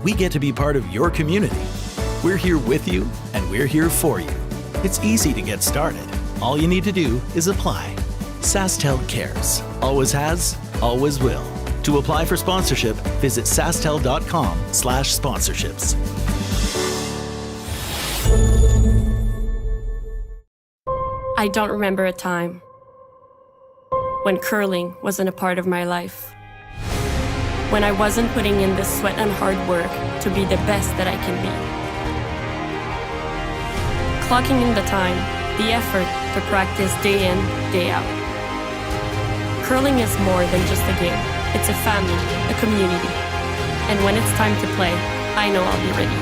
we get to be part of your community. We're here with you, and we're here for you. It's easy to get started. All you need to do is apply. SaskTel cares. Always has, always will. To apply for sponsorship, visit sastel.com/sponsorships. I don't remember a time when curling wasn't a part of my life. When I wasn't putting in the sweat and hard work to be the best that I can be. Clocking in the time, the effort to practice day in, day out. Curling is more than just a game. It's a family, a community. And when it's time to play, I know I'll be ready.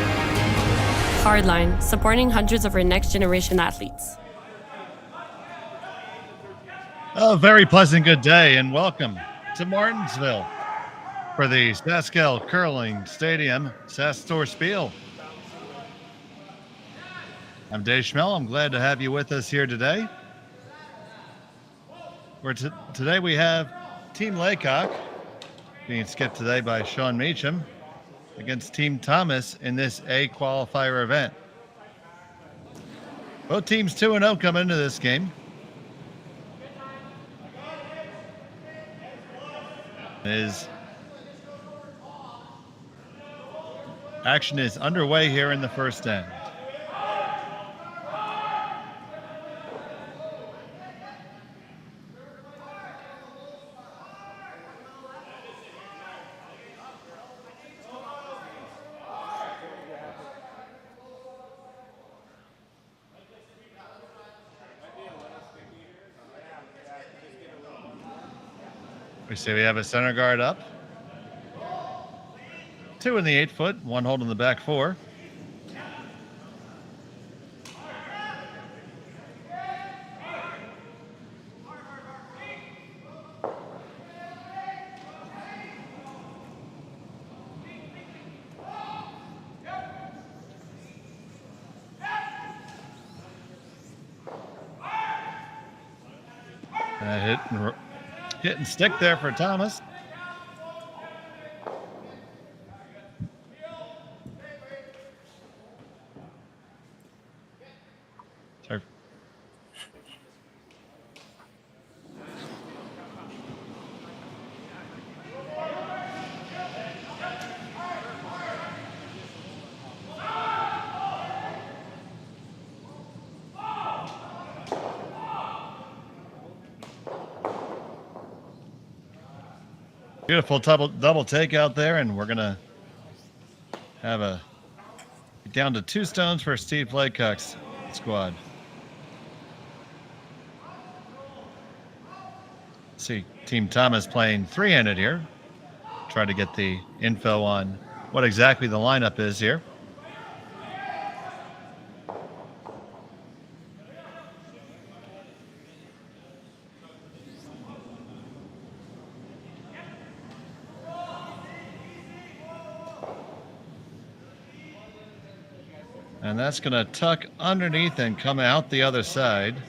Hardline, supporting hundreds of our next generation athletes. A very pleasant good day and welcome to Martensville for the SaskTel Curling Stadium SaskTour Spiel. I'm Dave Schmel. I'm glad to have you with us here today. Today we have Team Laycock being skipped today by Sean Meacham against Team Thomas in this A qualifier event. Both teams 2-0 coming into this game. Action is underway here in the first end. We see we have a center guard up. 2 in the 8-foot, 1 holding the back 4. Hit and stick there for Thomas. Sorry. Beautiful double take out there, and we're gonna have down to 2 stones for Steve Laycock's squad. See Team Thomas playing 3-handed here. Try to get the info on what exactly the lineup is here. And that's going to tuck underneath and come out the other side.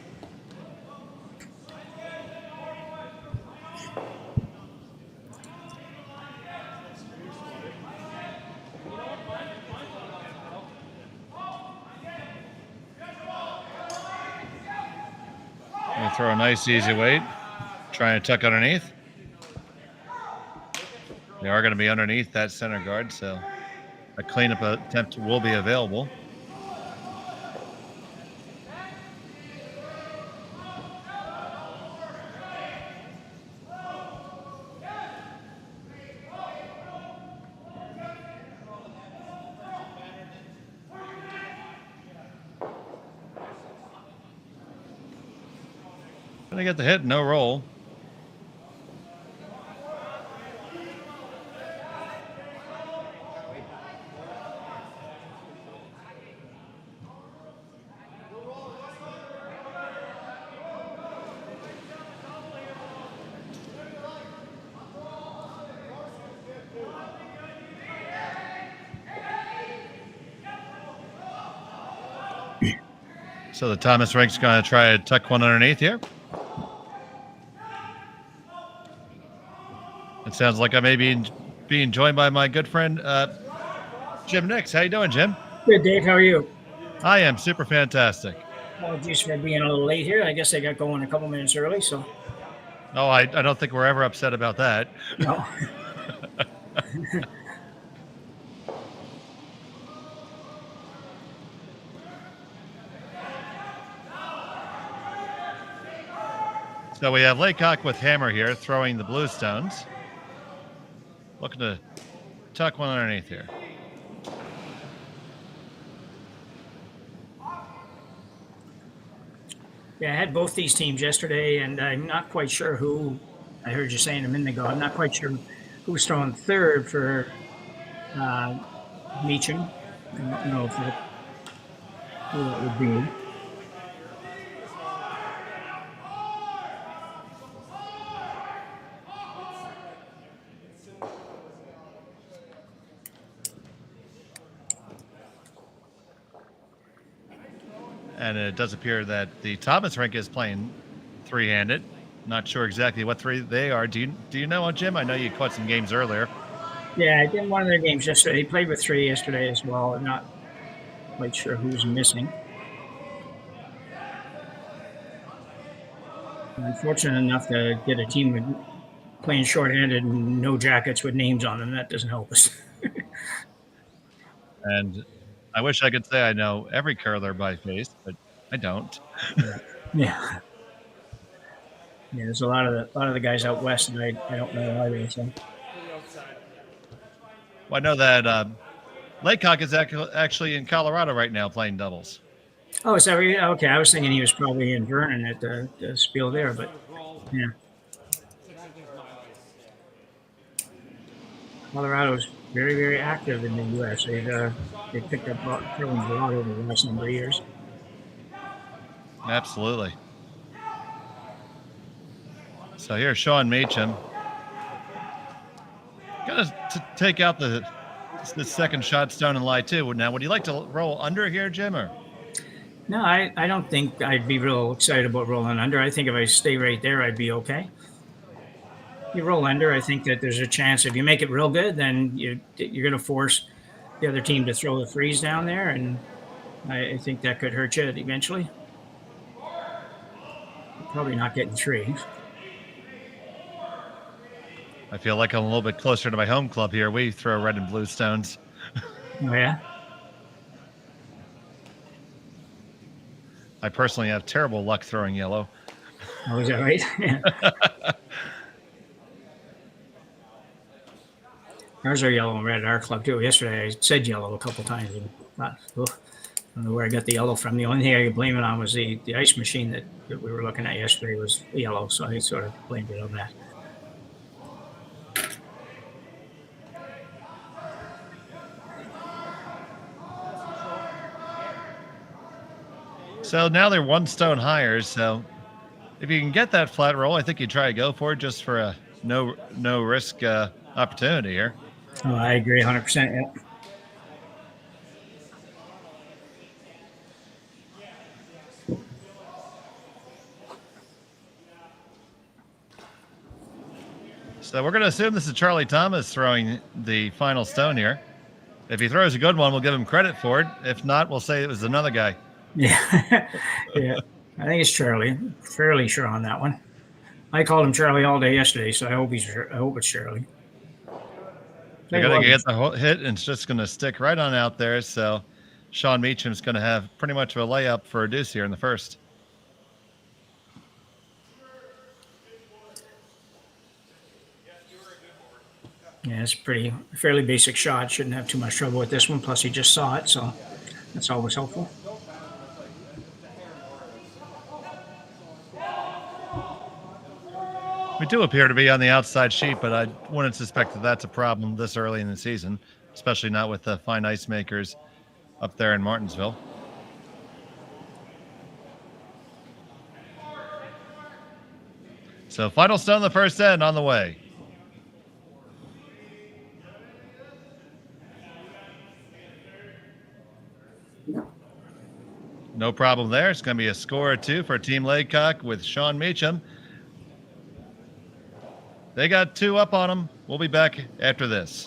Going to throw a nice easy weight. Trying to tuck underneath. They are going to be underneath that center guard, so a cleanup attempt will be available. Gonna get the hit, no roll. So the Thomas rink's going to try to tuck one underneath here. It sounds like I may be being joined by my good friend Jim Nix. How you doing, Jim? Good, Dave. How are you? I am super fantastic. Apologies for being a little late here. I guess I got going a couple minutes early, so. Oh, I don't think we're ever upset about that. No. So we have Laycock with hammer here, throwing the blue stones. Looking to tuck one underneath here. Yeah, I had both these teams yesterday, and I'm not quite sure who. I heard you saying a minute ago. I'm not quite sure who's throwing third for Meacham. I don't know who that would be. And it does appear that the Thomas rink is playing three-handed. Not sure exactly what three they are. Do you know, Jim? I know you caught some games earlier. Yeah, I did one of their games yesterday. He played with three yesterday as well. I'm not quite sure who's missing. I'm fortunate enough to get a team with playing shorthanded and no jackets with names on them. That doesn't help us. And I wish I could say I know every curler by face, but I don't. Yeah. Yeah, there's a lot of the guys out west, and I don't know either. So. Well, I know that Laycock is actually in Colorado right now playing doubles. Oh, is that right? Okay, I was thinking he was probably in Vernon at the spiel there, but yeah. Colorado's very, very active in the U.S. They picked up curling a lot over the last number of years. Absolutely. So here's Sean Meacham. Gonna take out the second shot stone and lie too. Now, would you like to roll under here, Jim? Or? No, I don't think I'd be real excited about rolling under. I think if I stay right there, I'd be okay. You roll under, I think that there's a chance if you make it real good, then you're going to force the other team to throw the freeze down there, and I think that could hurt you eventually. Probably not getting three. I feel like I'm a little bit closer to my home club here. We throw red and blue stones. Oh, yeah? I personally have terrible luck throwing yellow. Oh, is that right? Yeah. Ours are yellow and red at our club, too. Yesterday, I said yellow a couple times. And thought, I don't know where I got the yellow from. The only thing I could blame it on was the ice machine that we were looking at yesterday was yellow, so I sort of blamed it on that. So now they're one stone higher. So if you can get that flat roll, I think you try to go for it just for a no risk opportunity here. Oh, I agree 100%. Yeah. So we're going to assume this is Charley Thomas throwing the final stone here. If he throws a good one, we'll give him credit for it. If not, we'll say it was another guy. Yeah. Yeah. I think it's Charley. Fairly sure on that one. I called him Charley all day yesterday, so I hope it's Charley. They're going to get the hit, and it's just going to stick right on out there. So Sean Meacham's going to have pretty much of a layup for a deuce here in the first. Yeah, it's a fairly basic shot. Shouldn't have too much trouble with this one. Plus, he just saw it, so that's always helpful. We do appear to be on the outside sheet, but I wouldn't suspect that that's a problem this early in the season, especially not with the fine ice makers up there in Martensville. So final stone of the first end on the way. No problem there. It's going to be a score or two for Team Laycock with Sean Meacham. They got two up on them. We'll be back after this.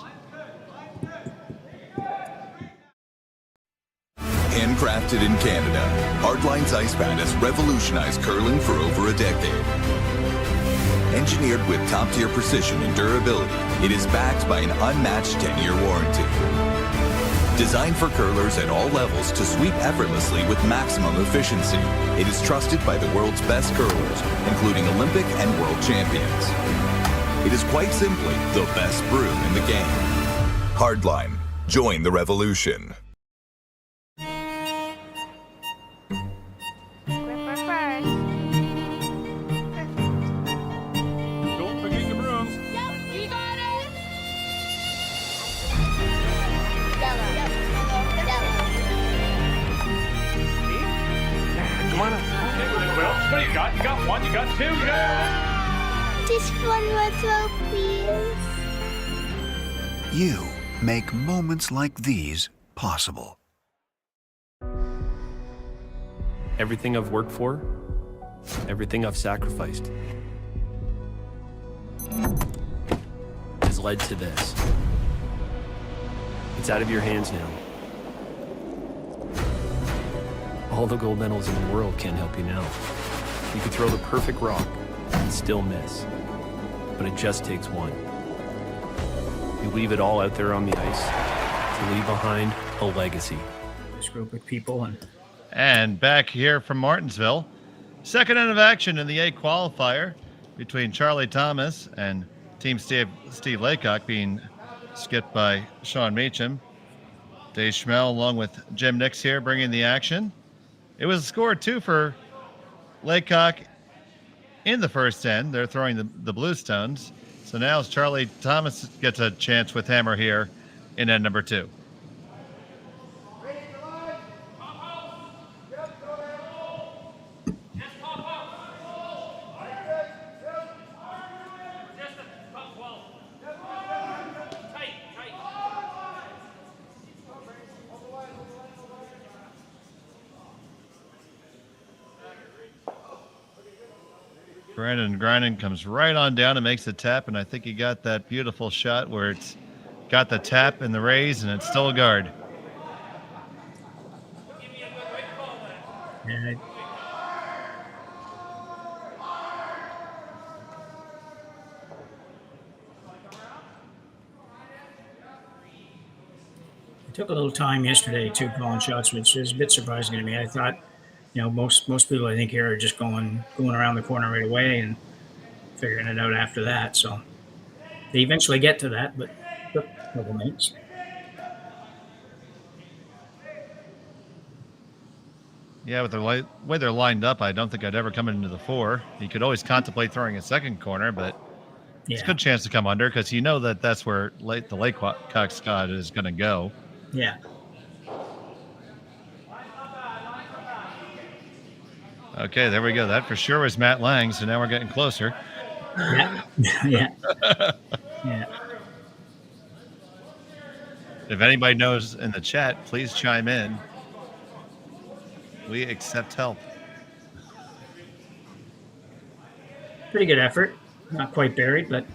Handcrafted in Canada, Hardline's ice pad has revolutionized curling for over a decade. Engineered with top-tier precision and durability, it is backed by an unmatched 10-year warranty. Designed for curlers at all levels to sweep effortlessly with maximum efficiency, it is trusted by the world's best curlers, including Olympic and world champions. It is quite simply the best brew in the game. Hardline. Join the revolution. Don't forget your brooms. Yep, we got it. Yellow. Come on up. Okay, well, what do you got? You got one, you got two, you got... Just one more throw, please. You make moments like these possible. Everything I've worked for, everything I've sacrificed, has led to this. It's out of your hands now. All the gold medals in the world can't help you now. You could throw the perfect rock and still miss, but it just takes one. You leave it all out there on the ice to leave behind a legacy. This group of people And back here from Martensville, second end of action in the A qualifier between Charley Thomas and Team Steve Laycock, being skipped by Sean Meacham. Dave Schmel along with Jim Nix here bringing the action. It was a score 2 for Laycock in the first end. They're throwing the Bluestones. So now Charley Thomas gets a chance with Hammer here in end number 2. Brandon Grinan comes right on down and makes the tap, and I think he got that beautiful shot where it's got the tap and the raise, and it's still a guard. I took a little time yesterday too calling shots, which is a bit surprising to me. I thought, most people I think here are just going around the corner right away and figuring it out after that. So they eventually get to that, but took a couple minutes. Yeah, with the way they're lined up, I don't think I'd ever come into the 4. You could always contemplate throwing a second corner, but it's a good chance to come under because you know that's where the Laycock squad is going to go. Yeah. Okay, there we go. That for sure was Matt Lang, so now we're getting closer. Yeah. Yeah. Yeah. If anybody knows in the chat, please chime in. We accept help. Pretty good effort. Not quite buried, but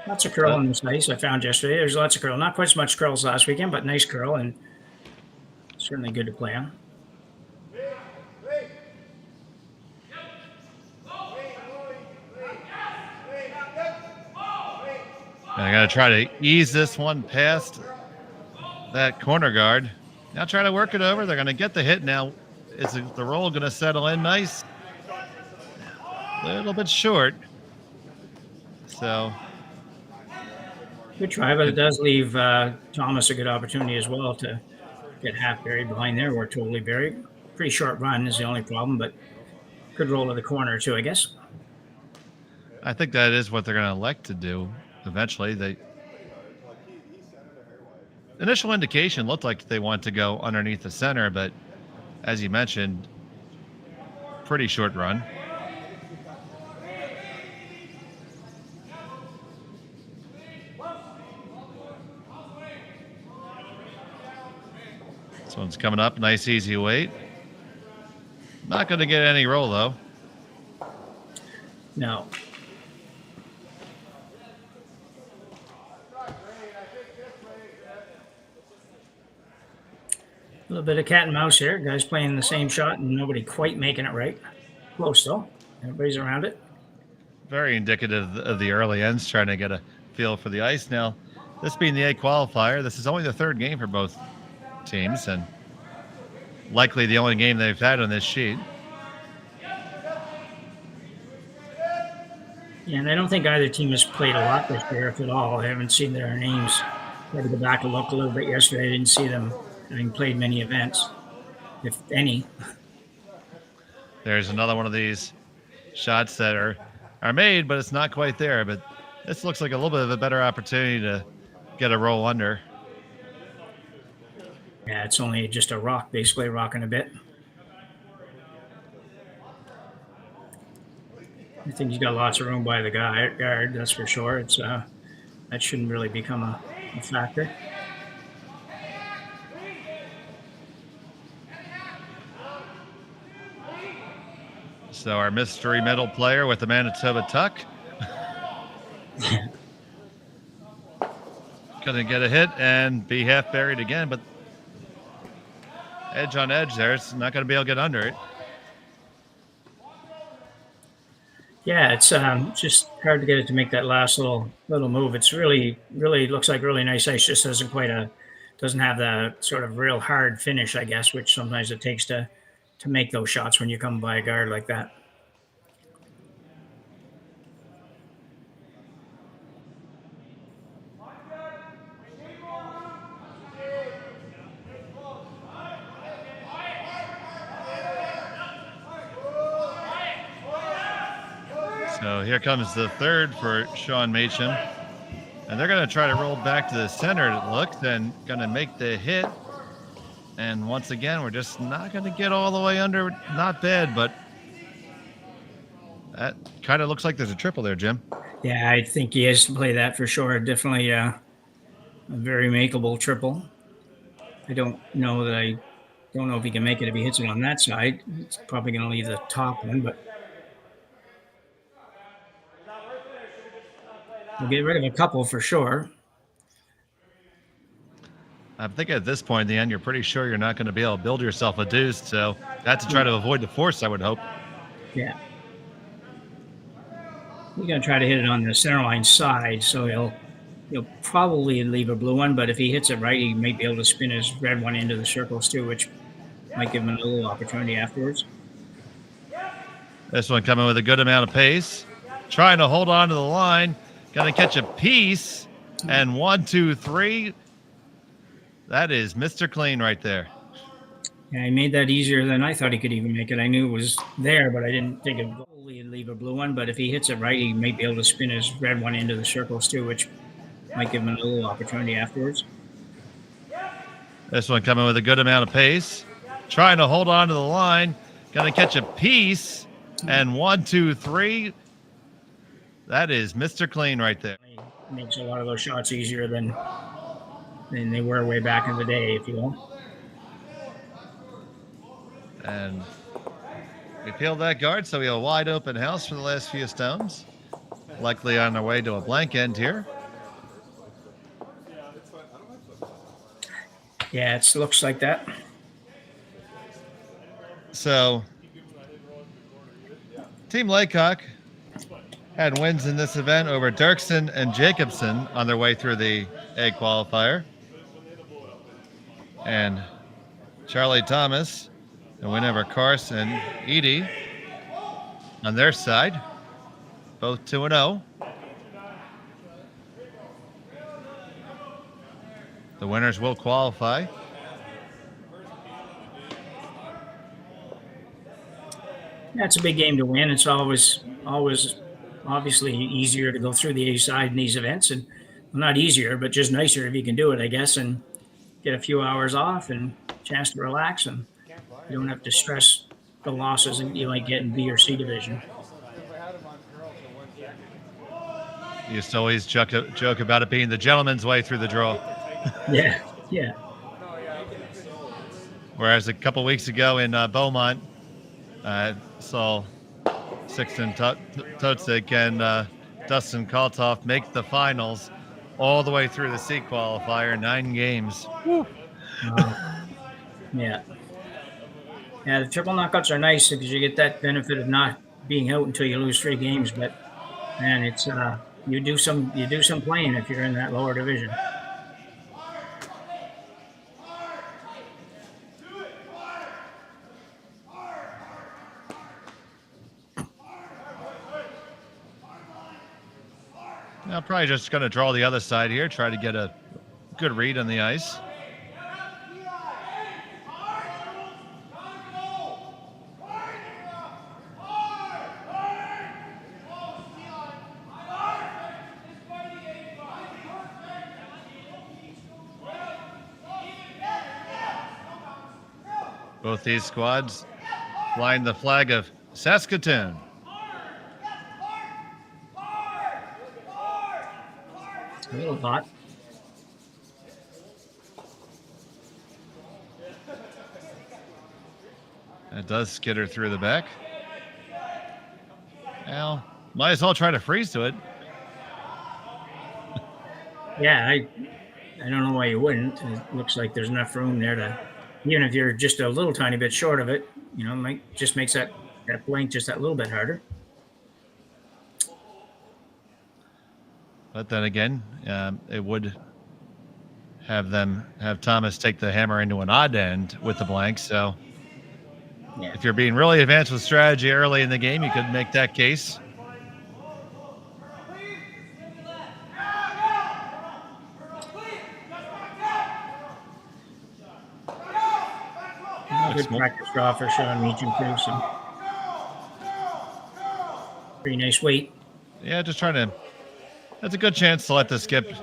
lots of curl on this ice I found yesterday. There's lots of curl. Not quite as much curls last weekend, but nice curl and certainly good to play on. And I got to try to ease this one past that corner guard. Now try to work it over. They're going to get the hit now. Is the roll going to settle in nice? A little bit short. So Good try, but it does leave Thomas a good opportunity as well to get half buried behind there. We're totally buried. Pretty short run is the only problem, but could roll to the corner too, I guess. I think that is what they're going to elect to do eventually. The initial indication looked like they want to go underneath the center, but as you mentioned, pretty short run. This one's coming up. Nice, easy weight. Not going to get any roll, though. No. little bit of cat and mouse here. Guys playing the same shot and nobody quite making it right. Close though. Everybody's around it. Very indicative of the early ends, trying to get a feel for the ice. Now, this being the A qualifier, this is only the third game for both teams and likely the only game they've had on this sheet. Yeah, and I don't think either team has played a lot this year, if at all. I haven't seen their names. I had to go back and look a little bit yesterday. I didn't see them having played many events, if any. There's another one of these shots that are made, but it's not quite there. But this looks like a little bit of a better opportunity to get a roll under. Yeah, it's only just a rock, basically rocking a bit. I think he's got lots of room by the guard, that's for sure. It's that shouldn't really become a factor. So our mystery middle player with the Manitoba tuck. Gonna get a hit and be half buried again, but edge on edge there. It's not gonna be able to get under it. Yeah, it's just hard to get it to make that last little move. It's really looks like really nice ice. Just doesn't have the sort of real hard finish, I guess, which sometimes it takes to make those shots when you come by a guard like that. So here comes the third for Sean Macham. And they're going to try to roll back to the center, it looks, and going to make the hit. And once again, we're just not going to get all the way under. Not bad, but that kind of looks like there's a triple there, Jim. Yeah, I think he has to play that for sure. Definitely a very makeable triple. I don't know if he can make it if he hits it on that side. It's probably going to leave the top one, but we'll get rid of a couple for sure. I think at this point in the end, you're pretty sure you're not going to be able to build yourself a deuce. So that's to try to avoid the force, I would hope. Yeah. He's going to try to hit it on the center line side, so he'll probably leave a blue one, but if he hits it right, he may be able to spin his red one into the circles too, which might give him a little opportunity afterwards. This one coming with a good amount of pace. Trying to hold on to the line. Going to catch a piece. And 1, 2, 3. That is Mr. Clean right there. Yeah, he made that easier than I thought he could even make it. I knew it was there, but I didn't think he'd leave a blue one. But if he hits it right, he may be able to spin his red one into the circles too, which might give him a little opportunity afterwards. This one coming with a good amount of pace. Trying to hold on to the line. Going to catch a piece. And 1, 2, 3. That is Mr. Clean right there. He makes a lot of those shots easier than they were way back in the day, if you will. And we peeled that guard, so we have a wide open house for the last few stones. Likely on their way to a blank end here. Yeah, it looks like that. So, Team Laycock had wins in this event over Dirksen and Jacobson on their way through the A qualifier. And Charley Thomas, the win over Carson Edie on their side, both 2-0. The winners will qualify. That's a big game to win. It's always obviously easier to go through the A side in these events, and well, not easier, but just nicer if you can do it, I guess, and get a few hours off and a chance to relax, and you don't have to stress the losses that you might get in B or C division. You used to always joke about it being the gentleman's way through the draw. Yeah. Whereas a couple weeks ago in Beaumont, saw Sixton Totsik and Dustin Kaltoff make the finals all the way through the C qualifier, 9 games. Yeah. Yeah, the triple knockouts are nice because you get that benefit of not being out until you lose 3 games. But man, it's you do some playing if you're in that lower division. Now, probably just going to draw the other side here, try to get a good read on the ice. Both these squads flying the flag of Saskatoon. A little hot. That does skitter through the back. Well, might as well try to freeze to it. Yeah, I don't know why you wouldn't. It looks like there's enough room there to, even if you're just a little tiny bit short of it, just makes that blank just that little bit harder. But then again, it would have Thomas take the hammer into an odd end with the blank. So Yeah. if you're being really advanced with strategy early in the game, you could make that case. Good practice draw for Sean Meacham too. So pretty nice weight. Yeah, just trying to. That's a good chance to let the skip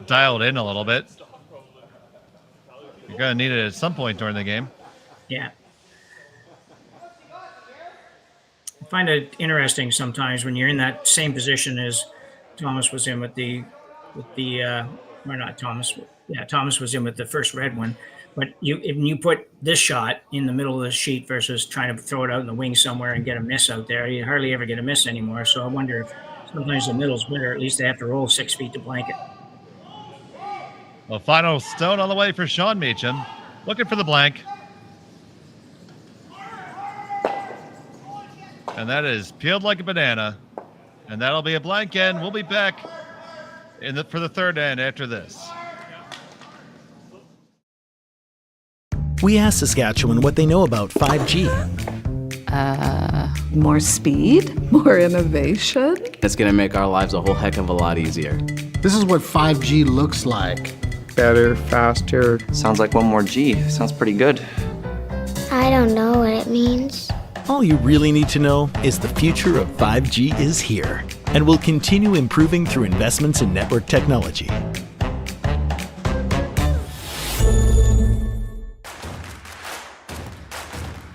dialed in a little bit. You're going to need it at some point during the game. Yeah. I find it interesting sometimes when you're in that same position as Thomas was in Thomas was in with the first red one. But if you put this shot in the middle of the sheet versus trying to throw it out in the wing somewhere and get a miss out there, you hardly ever get a miss anymore. So I wonder if sometimes the middle's better. At least they have to roll 6 feet to blanket. Well, final stone on the way for Sean Meacham. Looking for the blank. And that is peeled like a banana. And that'll be a blank end. We'll be back for the third end after this. We asked Saskatchewan what they know about 5G. More speed, more innovation. It's going to make our lives a whole heck of a lot easier. This is what 5G looks like. Better, faster. Sounds like one more G. Sounds pretty good. I don't know what it means. All you really need to know is the future of 5G is here and will continue improving through investments in network technology.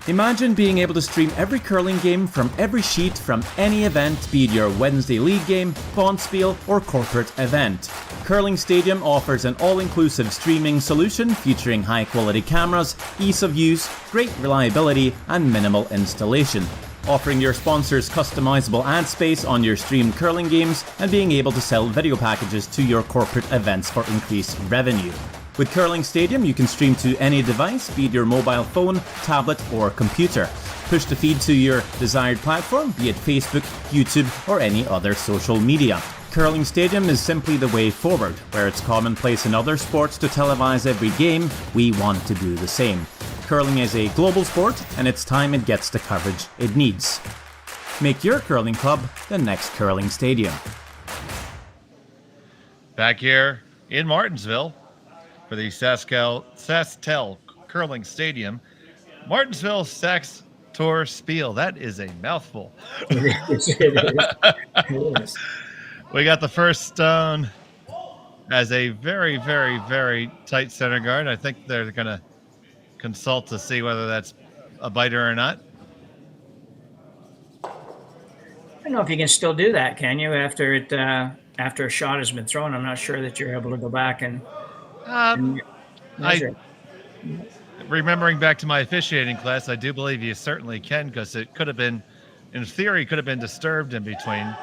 Imagine being able to stream every curling game from every sheet from any event, be it your Wednesday league game, bonspiel, or corporate event. Curling Stadium offers an all-inclusive streaming solution featuring high-quality cameras, ease of use, great reliability, and minimal installation. Offering your sponsors customizable ad space on your streamed curling games and being able to sell video packages to your corporate events for increased revenue. With Curling Stadium, you can stream to any device, be it your mobile phone, tablet, or computer. Push the feed to your desired platform, be it Facebook, YouTube, or any other social media. Curling Stadium is simply the way forward. Where it's commonplace in other sports to televise every game, we want to do the same. Curling is a global sport, and it's time it gets the coverage it needs. Make your curling club the next Curling Stadium. Back here in Martensville for the SaskTel Curling Stadium. Martensville SaskTour Spiel. That is a mouthful. We got the first stone as a very, very, very tight center guard. I think they're going to consult to see whether that's a biter or not. I don't know if you can still do that, can you? After a shot has been thrown, I'm not sure that you're able to go back and remembering back to my officiating class, I do believe you certainly can, because it could have been, in theory, could have been disturbed in between,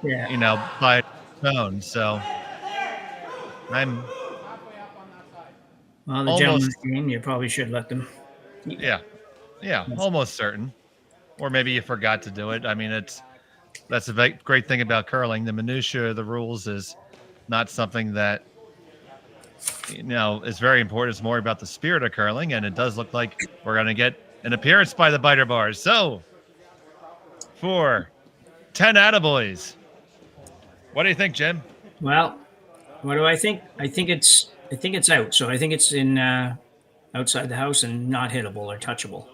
by a stone. So Well, the gentleman's game, you probably should let them. Yeah, almost certain. Or maybe you forgot to do it. I mean, that's a great thing about curling. The minutia of the rules is not something that is very important. It's more about the spirit of curling, and it does look like we're going to get an appearance by the biter bars. So, for 10 attaboys, what do you think, Jim? Well, what do I think? I think it's out. So I think it's in outside the house and not hittable or touchable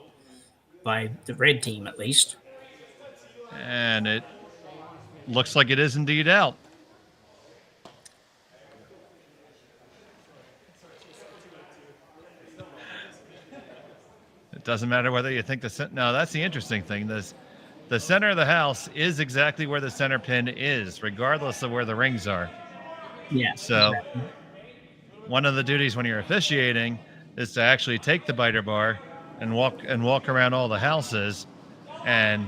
by the red team, at least. And it looks like it is indeed out. It doesn't matter whether you think no, that's the interesting thing. The center of the house is exactly where the center pin is, regardless of where the rings are. Yeah. So exactly. One of the duties when you're officiating is to actually take the biter bar and walk around all the houses and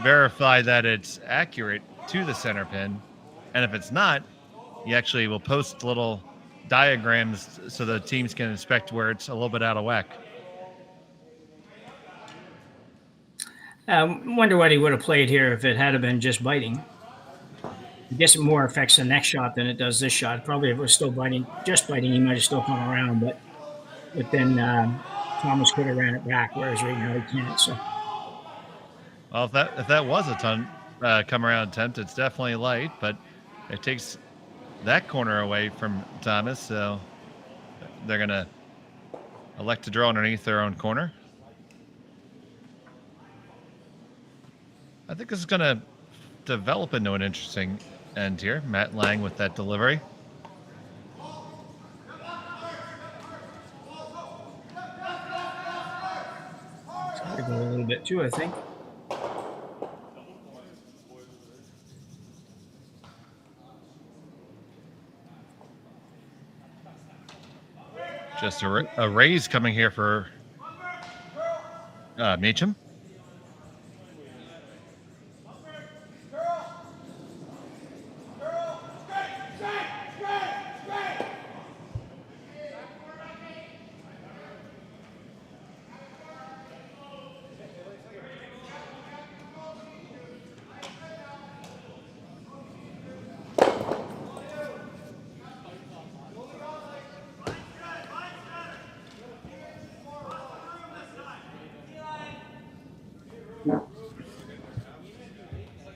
verify that it's accurate to the center pin. And if it's not, you actually will post little diagrams so the teams can inspect where it's a little bit out of whack. Wonder what he would have played here if it had been just biting. I guess it more affects the next shot than it does this shot. Probably if it was still just biting, he might have still come around, but then Thomas could have ran it back, whereas right now he can't. So, well, if that was a ton come around attempt, it's definitely light, but it takes that corner away from Thomas, so they're gonna elect to draw underneath their own corner. I think this is gonna develop into an interesting end here. Matt Lang with that delivery. It's going to go a little bit too, I think. Just a raise coming here for Meacham.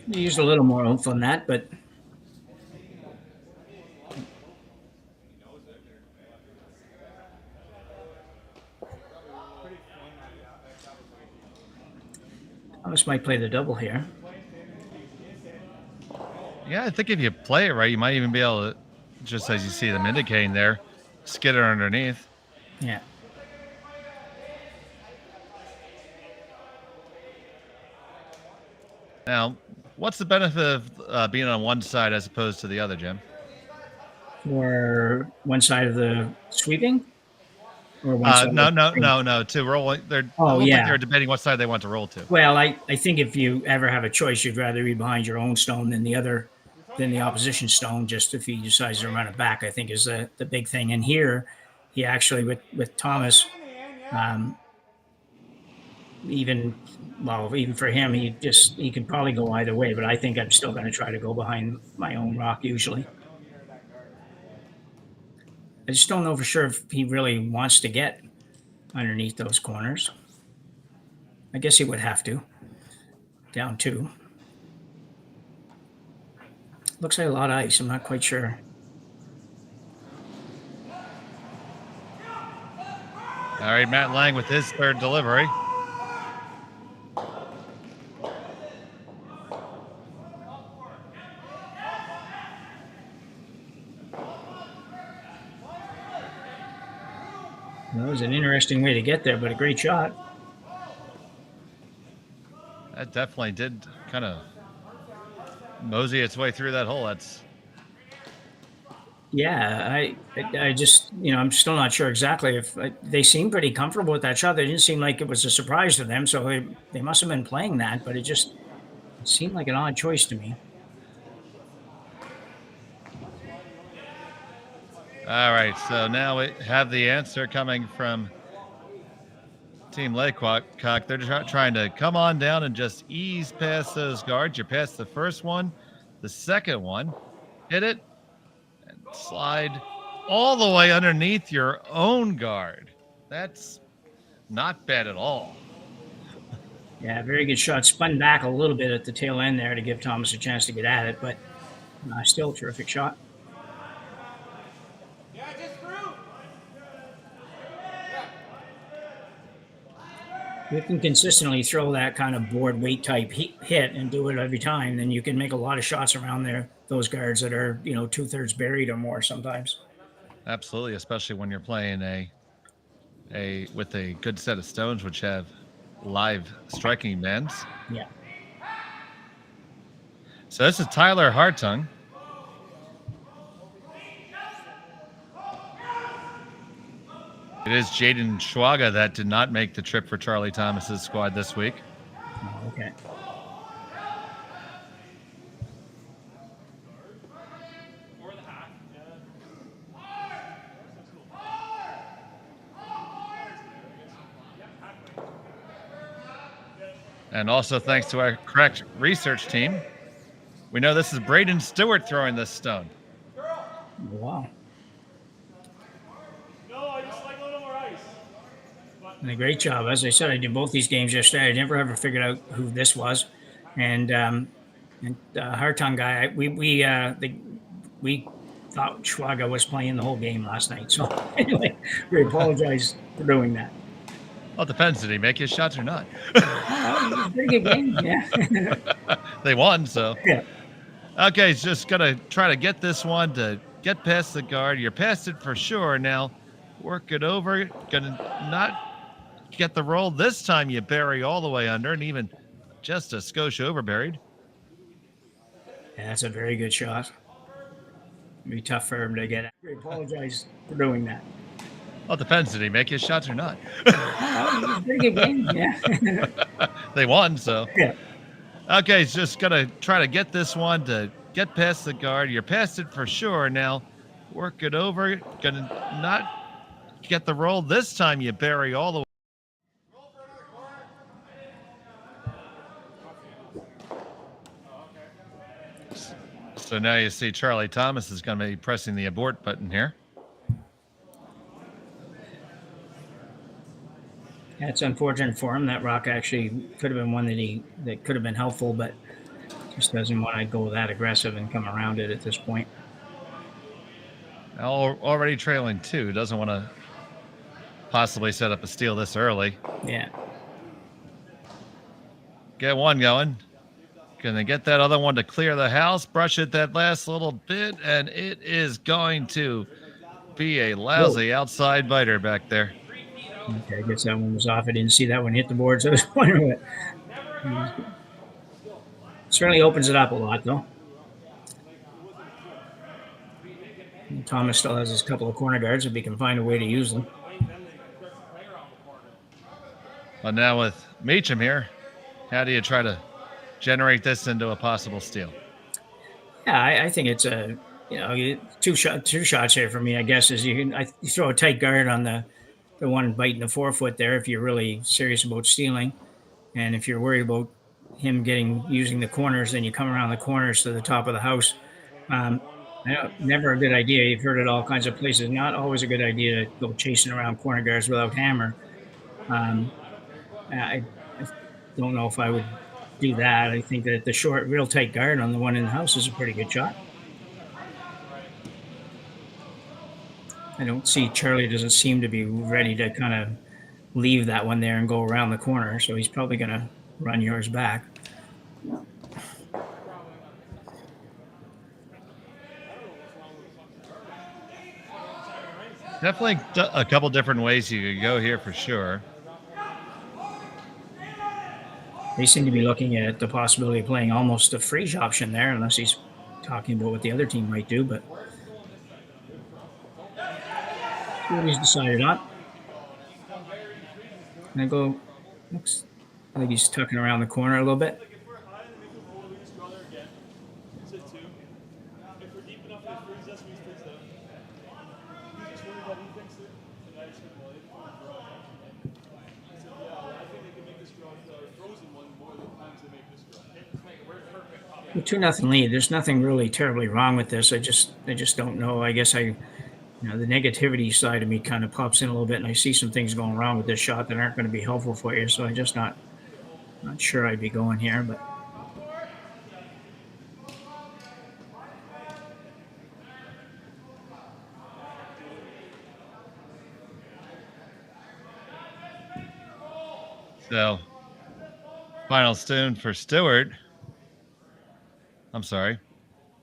He used a little more oomph on that, but Thomas might play the double here. Yeah, I think if you play it right, you might even be able to, just as you see them indicating there, skid it underneath. Yeah. Now, what's the benefit of being on one side as opposed to the other, Jim? For one side of the sweeping? Or one side no. To roll, I don't think they're debating what side they want to roll to. Well, I think if you ever have a choice, you'd rather be behind your own stone than the opposition stone. Just if he decides to run it back, I think is the big thing. And here, he actually with Thomas, even for him, he could probably go either way. But I think I'm still going to try to go behind my own rock usually. I just don't know for sure if he really wants to get underneath those corners. I guess he would have to. Down 2. Looks like a lot of ice. I'm not quite sure. All right, Matt Lang with his third delivery. That was an interesting way to get there, but a great shot. That definitely did kind of mosey its way through that hole. Yeah, I just, I'm still not sure exactly if they seem pretty comfortable with that shot. They didn't seem like it was a surprise to them, so they must have been playing that, but it seemed like an odd choice to me. All right, so now we have the answer coming from Team Laycock. They're trying to come on down and just ease past those guards. You're past the first one, the second one, hit it, and slide all the way underneath your own guard. That's not bad at all. Yeah, very good shot. Spun back a little bit at the tail end there to give Thomas a chance to get at it, but still a terrific shot. You can consistently throw that kind of board weight type hit and do it every time, then you can make a lot of shots around there. Those guards that are 2/3 buried or more sometimes. Absolutely, especially when you're playing with a good set of stones, which have live striking bands. Yeah. So this is Tyler Hartung. It is Jaden Schwaga that did not make the trip for Charlie Thomas's squad this week. Oh, okay. And also thanks to our correct research team, we know this is Braden Stewart throwing this stone. Wow. And a great job. As I said, I did both these games yesterday. I never ever figured out who this was. And Hartung guy, we thought Schwaga was playing the whole game last night. So anyway, we apologize for doing that. Well, it depends. Did he make his shots or not? It was a pretty good game, yeah. They won, so. Yeah. Okay, it's just going to try to get this one to get past the guard. You're past it for sure. Now, work it over. Going to not get the roll. This time you bury all the way under and even just a skosh over buried. Yeah, that's a very good shot. It'd be tough for him to get. We apologize for doing that. Well, it depends. Did he make his shots or not? It was a pretty good game, yeah. They won, so. Yeah. Okay, it's just going to try to get this one to get past the guard. You're past it for sure. Now, work it over. Going to not get the roll. This time you bury all the way. So now you see Charlie Thomas is going to be pressing the abort button here. Yeah, it's unfortunate for him. That rock actually could have been one that could have been helpful, but just doesn't want to go that aggressive and come around it at this point. Already trailing 2. Doesn't want to possibly set up a steal this early. Yeah. Get one going. Gonna get that other one to clear the house, brush it that last little bit, and it is going to be a lousy outside biter back there. Okay, I guess that one was off. I didn't see that one hit the board, so I was wondering what. Certainly opens it up a lot, though. And Thomas still has his couple of corner guards if he can find a way to use them. But now with Meacham here, how do you try to generate this into a possible steal? Yeah, I think it's a two shots here for me. I guess is you throw a tight guard on the one biting the forefoot there if you're really serious about stealing, and if you're worried about him using the corners, then you come around the corners to the top of the house. Never a good idea. You've heard it all kinds of places. Not always a good idea to go chasing around corner guards without hammer. I don't know if I would do that. I think that the short, real tight guard on the one in the house is a pretty good shot. I don't see Charlie doesn't seem to be ready to kind of leave that one there and go around the corner, so he's probably going to run yours back. Definitely a couple different ways you could go here for sure. They seem to be looking at the possibility of playing almost a freeze option there, unless he's talking about what the other team might do, but what he's decided on. And I go, looks like he's tucking around the corner a little bit. 2-0 lead. There's nothing really terribly wrong with this. I just don't know. I guess the negativity side of me kind of pops in a little bit, and I see some things going wrong with this shot that aren't going to be helpful for you. So I'm just not sure I'd be going here, but. So, final stone for Stewart. I'm sorry,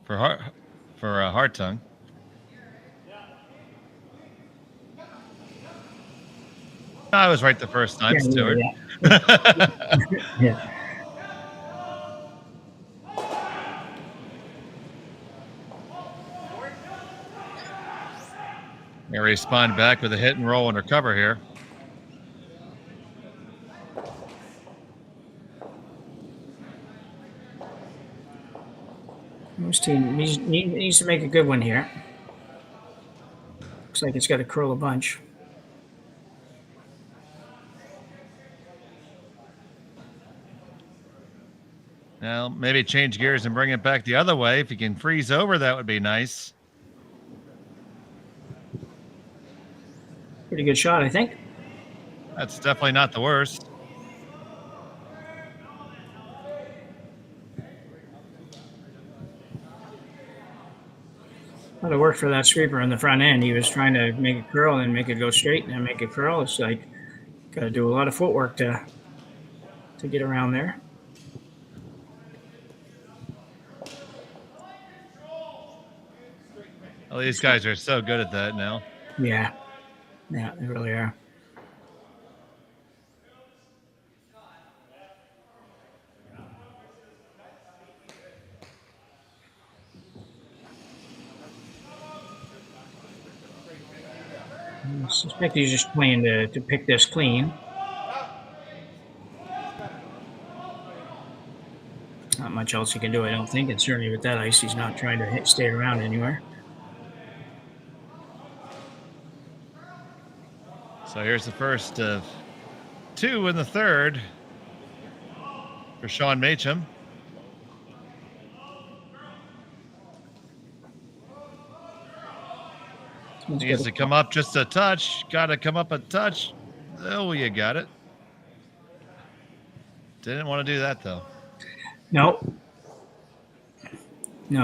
for Hartung. I was right the first time, Stewart. Yeah. They respond back with a hit and roll under cover here. This team needs to make a good one here. Looks like it's got to curl a bunch. Now, maybe change gears and bring it back the other way. If you can freeze over, that would be nice. Pretty good shot, I think. That's definitely not the worst. A lot of work for that sweeper on the front end. He was trying to make it curl and make it go straight and then make it curl. It's like got to do a lot of footwork to get around there. Well, these guys are so good at that now. Yeah, they really are. I suspect he's just playing to pick this clean. Not much else he can do, I don't think. And certainly with that ice, he's not trying to stay around anywhere. So here's the first of two in the third for Sean Macham. Needs to come up just a touch. Got to come up a touch. Oh, you got it. Didn't want to do that, though. No,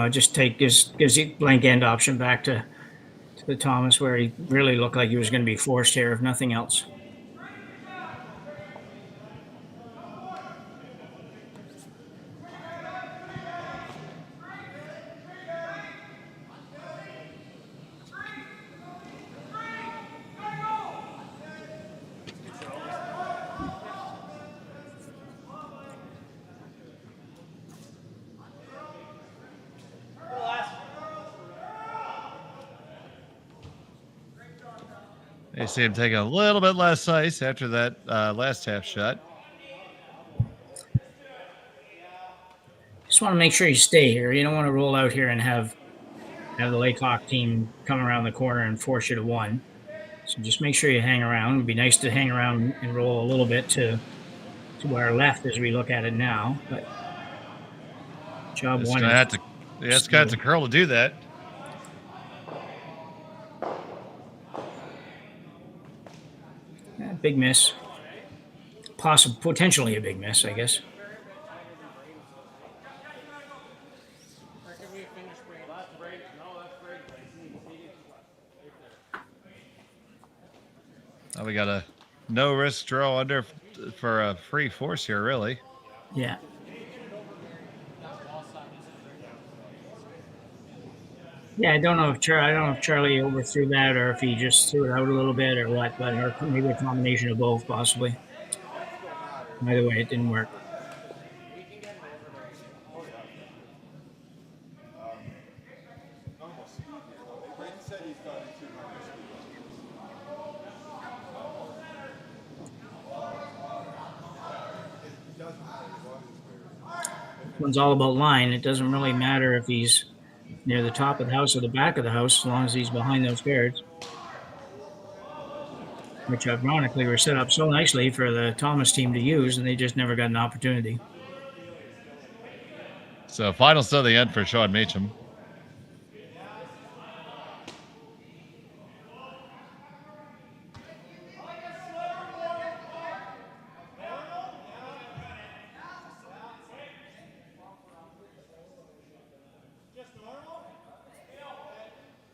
just gives the blank end option back to the Thomas, where he really looked like he was going to be forced here, if nothing else. You see him taking a little bit less ice after that last half shot. Just want to make sure you stay here. You don't want to roll out here and have the Laycock team come around the corner and force you to one. So just make sure you hang around. It'd be nice to hang around and roll a little bit to our left as we look at it now. But job one. It's got to curl to do that. Big miss. Potentially a big miss, I guess. Oh, we got a no risk draw under for a free force here, really. Yeah. Yeah, I don't know if Charley overthrew that or if he just threw it out a little bit or what, but or maybe a combination of both, possibly. Either way, it didn't work. One's all about line. It doesn't really matter if he's near the top of the house or the back of the house, as long as he's behind those guards. Which ironically were set up so nicely for the Thomas team to use, and they just never got an opportunity. So final still the end for Sean Meacham.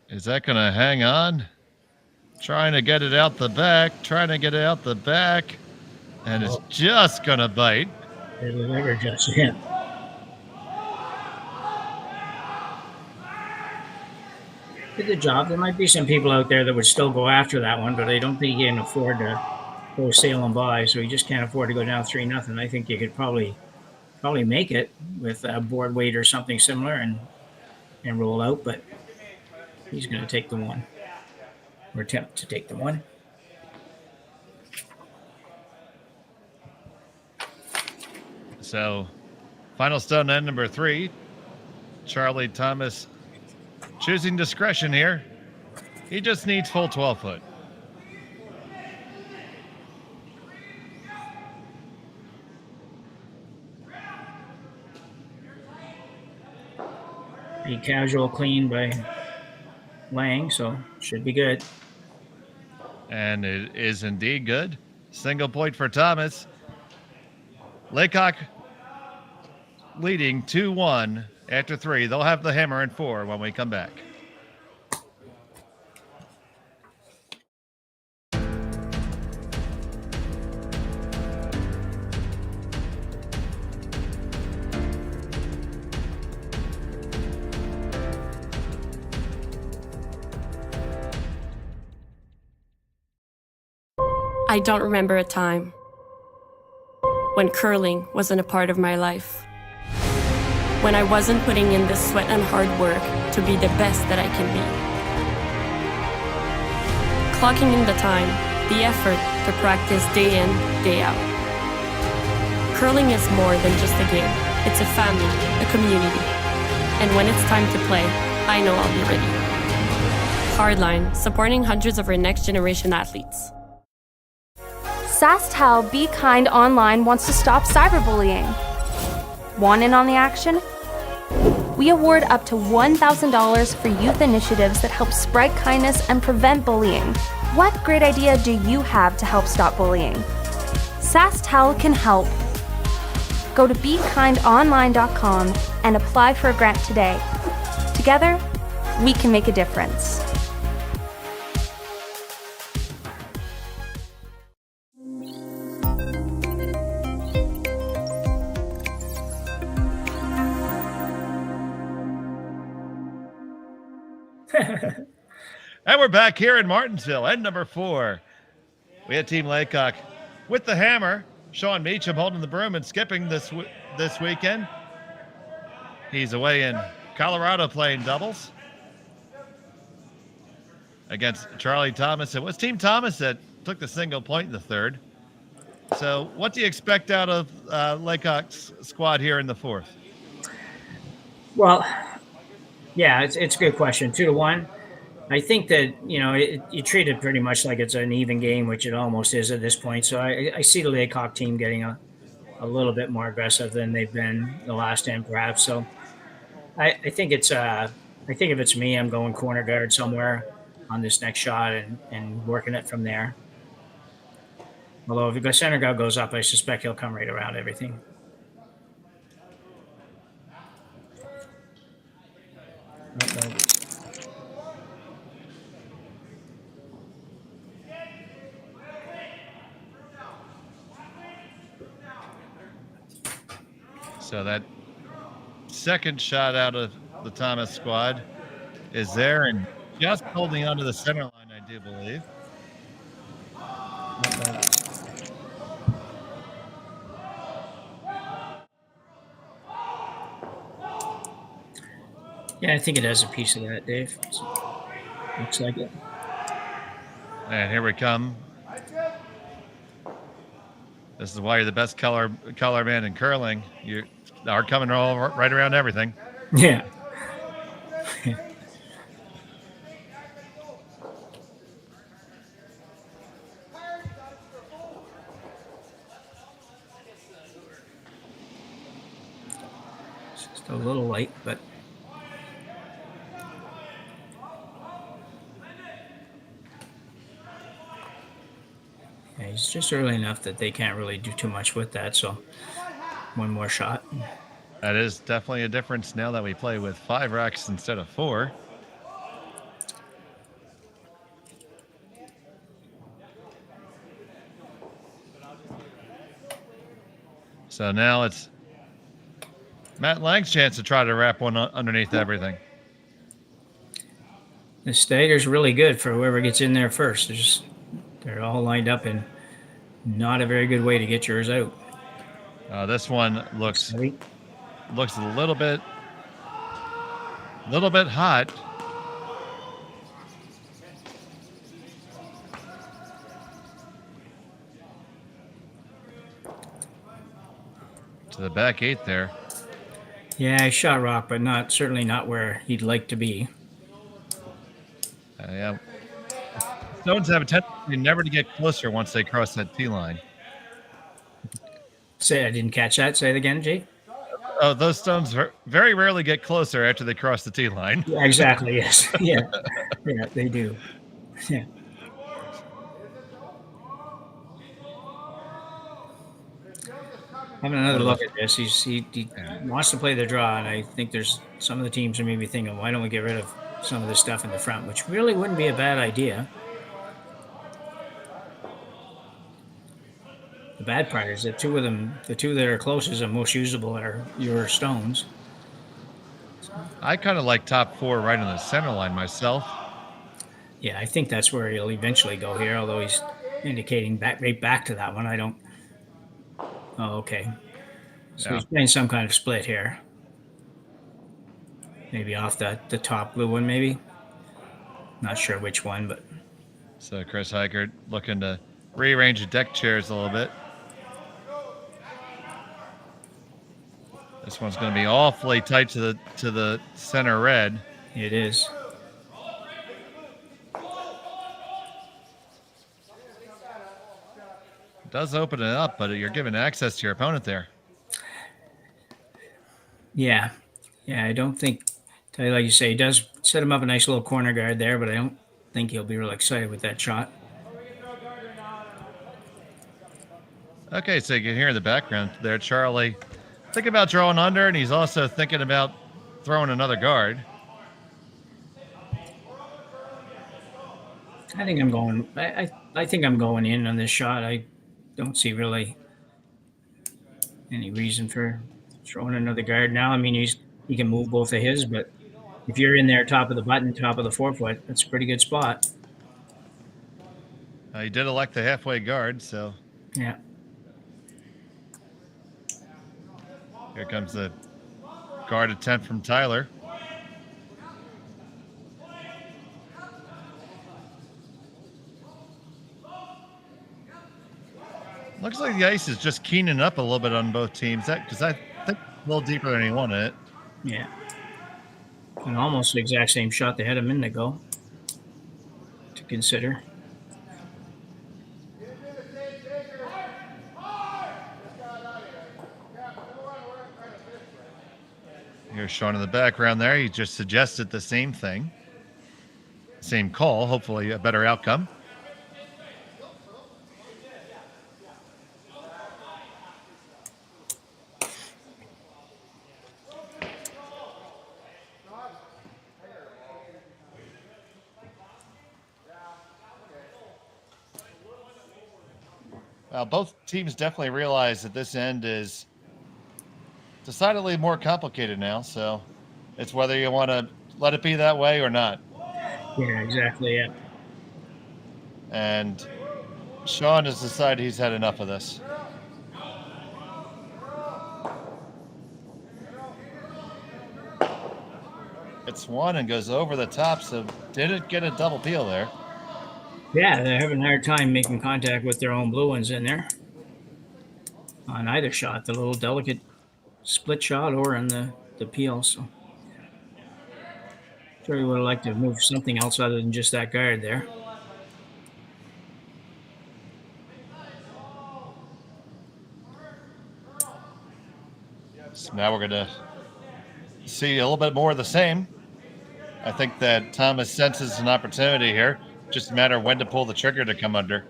Is that going to hang on? Trying to get it out the back, and it's just going to bite. It'll never just hit. Did the job. There might be some people out there that would still go after that one, but I don't think he can afford to go sailing by, so he just can't afford to go down 3-0. I think you could probably make it with a board weight or something similar and roll out, but he's going to take the one, or attempt to take the one. So, final stone end number 3. Charley Thomas choosing discretion here. He just needs full 12 foot. Be casual clean by Lang, so should be good. And it is indeed good. Single point for Thomas. Laycock leading 2-1 after 3. They'll have the hammer in 4 when we come back. I don't remember a time when curling wasn't a part of my life. When I wasn't putting in the sweat and hard work to be the best that I can be. Clocking in the time, the effort to practice day in, day out. Curling is more than just a game. It's a family, a community. And when it's time to play, I know I'll be ready. Hardline, supporting hundreds of our next generation athletes. SaskTel Be Kind Online wants to stop cyberbullying. Want in on the action? We award up to $1,000 for youth initiatives that help spread kindness and prevent bullying. What great idea do you have to help stop bullying? SaskTel can help. Go to BeKindOnline.com and apply for a grant today. Together, we can make a difference. And we're back here in Martensville, end number 4. We had Team Laycock with the hammer. Sean Meacham holding the broom and skipping this weekend. He's away in Colorado playing doubles against Charley Thomas. It was Team Thomas that took the single point in the 3rd. So what do you expect out of Laycock's squad here in the 4th? Well, yeah, it's a good question. 2-1. I think that, you treat it pretty much like it's an even game, which it almost is at this point. So I see the Laycock team getting a little bit more aggressive than they've been the last end, perhaps. So I think if it's me, I'm going corner guard somewhere on this next shot and working it from there. Although if the center guard goes up, I suspect he'll come right around everything. So that second shot out of the Thomas squad is there and just holding onto the center line, I do believe. Yeah, I think it has a piece of that, Dave. Looks like it. And here we come. This is why you're the best color man in curling. You are coming all right around everything. Yeah. Still a little light, but yeah, he's just early enough that they can't really do too much with that. So one more shot. That is definitely a difference now that we play with 5 racks instead of 4. So now it's Matt Lang's chance to try to wrap one underneath everything. The stagger's really good for whoever gets in there first. They're all lined up in not a very good way to get yours out. This one looks a little bit hot. To the back 8 there. Yeah, he shot rock, but certainly not where he'd like to be. Yeah. Stones have a tendency never to get closer once they cross that tee line. I didn't catch that. Say it again, Jake. Oh, those stones very rarely get closer after they cross the tee line. Yeah, exactly. Yes. Yeah, they do. Yeah. Having another look at this, he wants to play the draw, and I think there's some of the teams are maybe thinking, why don't we get rid of some of the stuff in the front, which really wouldn't be a bad idea. The bad part is that the two that are closest and most usable are your stones. I kind of like top 4 right in the center line myself. Yeah, I think that's where he'll eventually go here, although he's indicating right back to that one. I don't. Oh, okay. So he's playing some kind of split here. Maybe off the top blue one, maybe. Not sure which one, but. So Chris Heichert looking to rearrange the deck chairs a little bit. This one's going to be awfully tight to the center red. It is. It does open it up, but you're giving access to your opponent there. Yeah. I don't think, tell you like you say, he does set him up a nice little corner guard there, but I don't think he'll be real excited with that shot. Okay, so you can hear in the background there, Charley thinking about drawing under, and he's also thinking about throwing another guard. I think I'm going. I think I'm going in on this shot. I don't see really any reason for throwing another guard now. I mean, he can move both of his, but if you're in there, top of the button, top of the 4-foot, that's a pretty good spot. He did elect the halfway guard, so yeah. Here comes the guard attempt from Tyler. Looks like the ice is just keening up a little bit on both teams. Because I think a little deeper than he wanted it. Yeah. And almost the exact same shot they had a minute ago to consider. Here's Sean in the background there. He just suggested the same thing. Same call, hopefully a better outcome. Both teams definitely realize that this end is decidedly more complicated now, so it's whether you want to let it be that way or not. Yeah, exactly, yeah. And Sean has decided he's had enough of this. It's one and goes over the top, so didn't get a double peel there. Yeah, they're having a hard time making contact with their own blue ones in there. On either shot, the little delicate split shot or in the peel. So sure you would have liked to move something else other than just that guard there. So now we're going to see a little bit more of the same. I think that Thomas senses an opportunity here. Just a matter of when to pull the trigger to come under.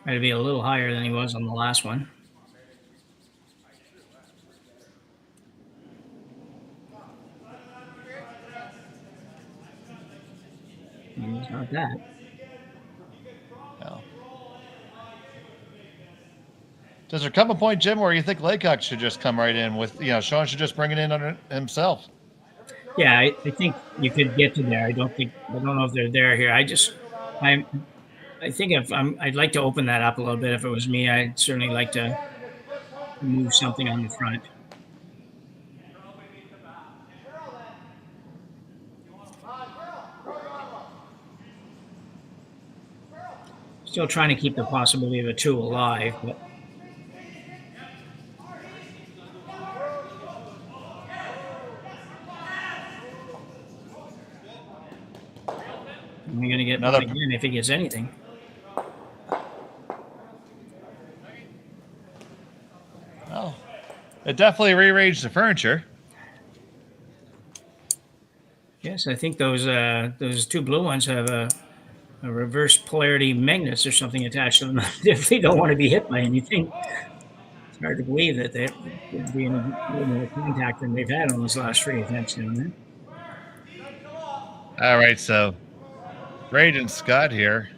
Try to be a little higher than he was on the last one. It's not that. No. Does there come a point, Jim, where you think Laycock should just come right in with, Sean should just bring it in under himself? Yeah, I think you could get to there. I don't know if they're there here. I think I'd like to open that up a little bit. If it was me, I'd certainly like to move something on the front. Still trying to keep the possibility of a 2 alive, but we're going to get another again if he gets anything. Well, it definitely rearranged the furniture. Yes, I think those 2 blue ones have a reverse polarity magnets or something attached to them. If they don't want to be hit by anything, it's hard to believe that they're being a little more contact than they've had on those last 3 attempts down there. All right, so Braden Scott here,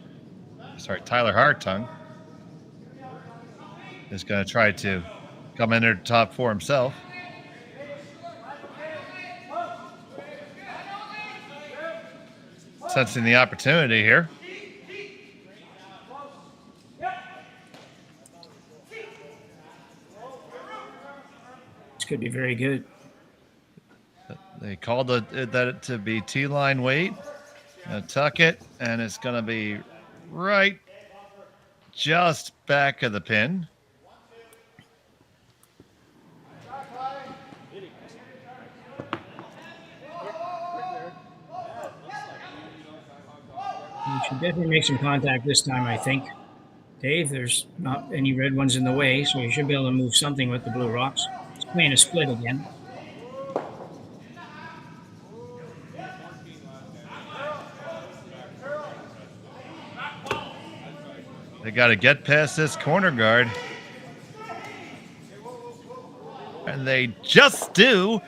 Tyler Hartung is going to try to come in there to top 4 himself. Sensing the opportunity here. This could be very good. They called that to be T-line weight. Tuck it, and it's going to be right just back of the pin. You should definitely make some contact this time, I think. Dave, there's not any red ones in the way, so you should be able to move something with the blue rocks. It's playing a split again. They got to get past this corner guard. And they just do.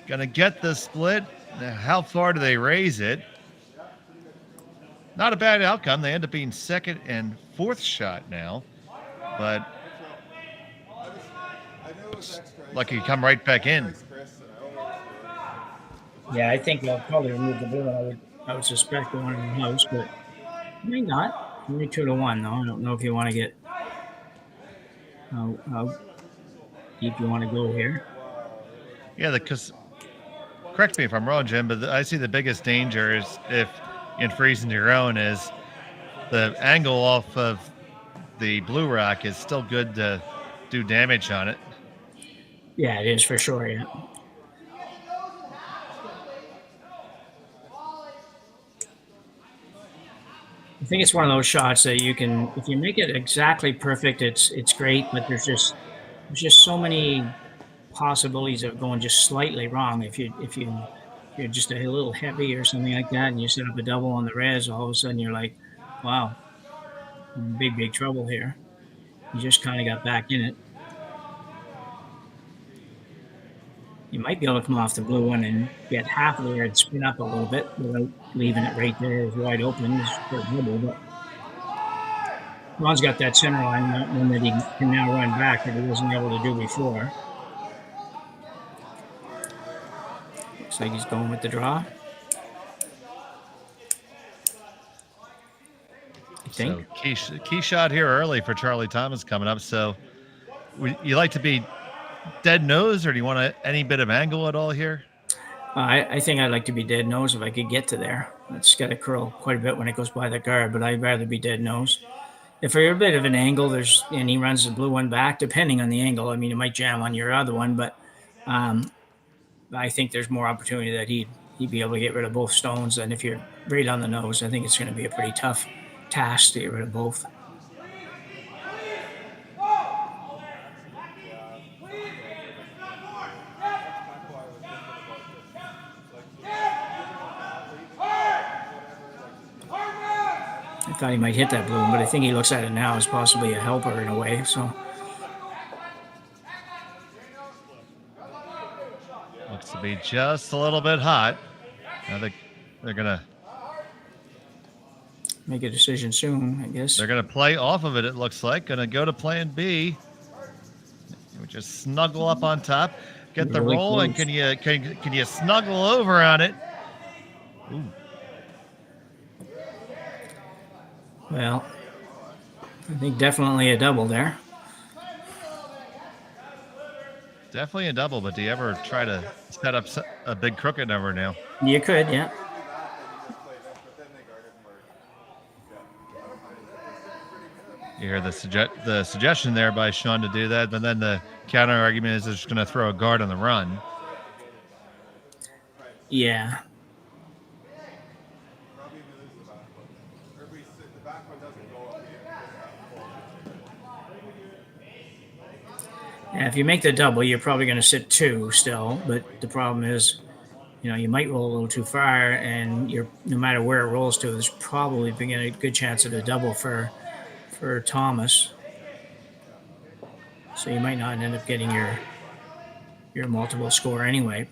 Going to get the split. Now, how far do they raise it? Not a bad outcome. They end up being 2nd and 4th shot now. But lucky to come right back in. Yeah, I think they'll probably remove the blue. I would suspect the one in the house, but may not. Only 2-1, though. I don't know if you want to get how deep you want to go here. Yeah, because correct me if I'm wrong, Jim, but I see the biggest danger is if in freezing your own is the angle off of the blue rock is still good to do damage on it. Yeah, it is for sure, yeah. I think it's one of those shots that you can, if you make it exactly perfect, it's great, but there's just so many possibilities of going just slightly wrong. If you're just a little heavy or something like that, and you set up a double on the res, all of a sudden you're like, wow, I'm in big trouble here. You just kind of got back in it. You might be able to come off the blue one and get half of the red spin up a little bit without leaving it right there as wide open. It's for a double, but Ron's got that center line, that one that he can now run back that he wasn't able to do before. Looks like he's going with the draw. I think. So key shot here early for Charley Thomas coming up. So you like to be dead nose, or do you want any bit of angle at all here? I think I'd like to be dead nose if I could get to there. It's got to curl quite a bit when it goes by the guard, but I'd rather be dead nose. If you're a bit of an angle, and he runs the blue one back, depending on the angle. I mean, it might jam on your other one, but I think there's more opportunity that he'd be able to get rid of both stones. And if you're right on the nose, I think it's going to be a pretty tough task to get rid of both. thought he might hit that balloon, but I think he looks at it now as possibly a helper in a way. So Looks to be just a little bit hot. I think they're going to make a decision soon, I guess. They're going to play off of it, it looks like. Going to go to plan B. We just snuggle up on top. Get the Really roll, close. and can you snuggle over on it? Ooh. Well, I think definitely a double there. Definitely a double, but do you ever try to set up a big crooked number now? You could, yeah. You hear the suggestion there by Sean to do that, but then the counter argument is they're just going to throw a guard on the run. Yeah. Yeah, if you make the double, you're probably going to sit 2 still, but the problem is, you might roll a little too far, and no matter where it rolls to, there's probably been a good chance of a double for Thomas. So you might not end up getting your multiple score anyway.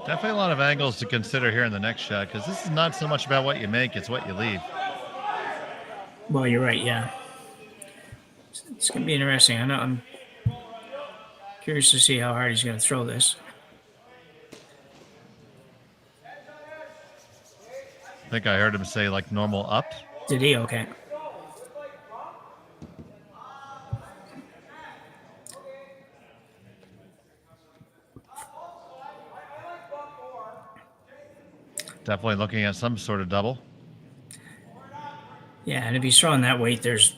Definitely a lot of angles to consider here in the next shot, because this is not so much about what you make, it's what you leave. Well, you're right, yeah. It's going to be interesting. I'm curious to see how hard he's going to throw this. I think I heard him say like normal up. Did he? Okay. Definitely looking at some sort of double. Yeah, and if he's throwing that weight, there's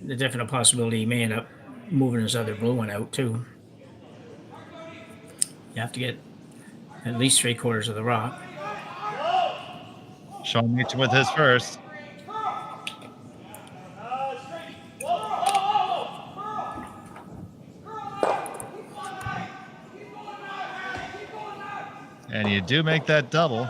the definite possibility he may end up moving his other blue one out too. You have to get at least 3/4 of the rock. Sean meets with his first. And you do make that double.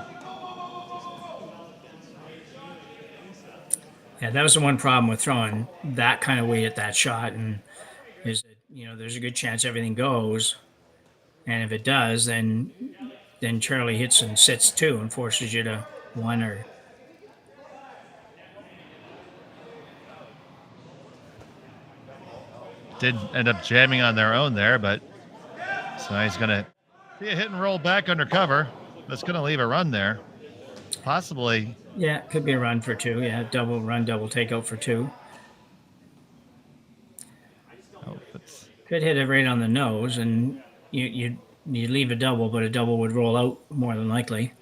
Yeah, that was the one problem with throwing that kind of weight at that shot, and is that, there's a good chance everything goes, and if it does, then Charley hits and sits 2 and forces you to 1 or. Did end up jamming on their own there, but so now he's going to be a hit and roll back under cover. That's going to leave a run there. Possibly. Yeah, could be a run for 2. Yeah, double run, double takeout for 2. Oh, could hit it right on the nose, and you leave a double, but a double would roll out more than likely.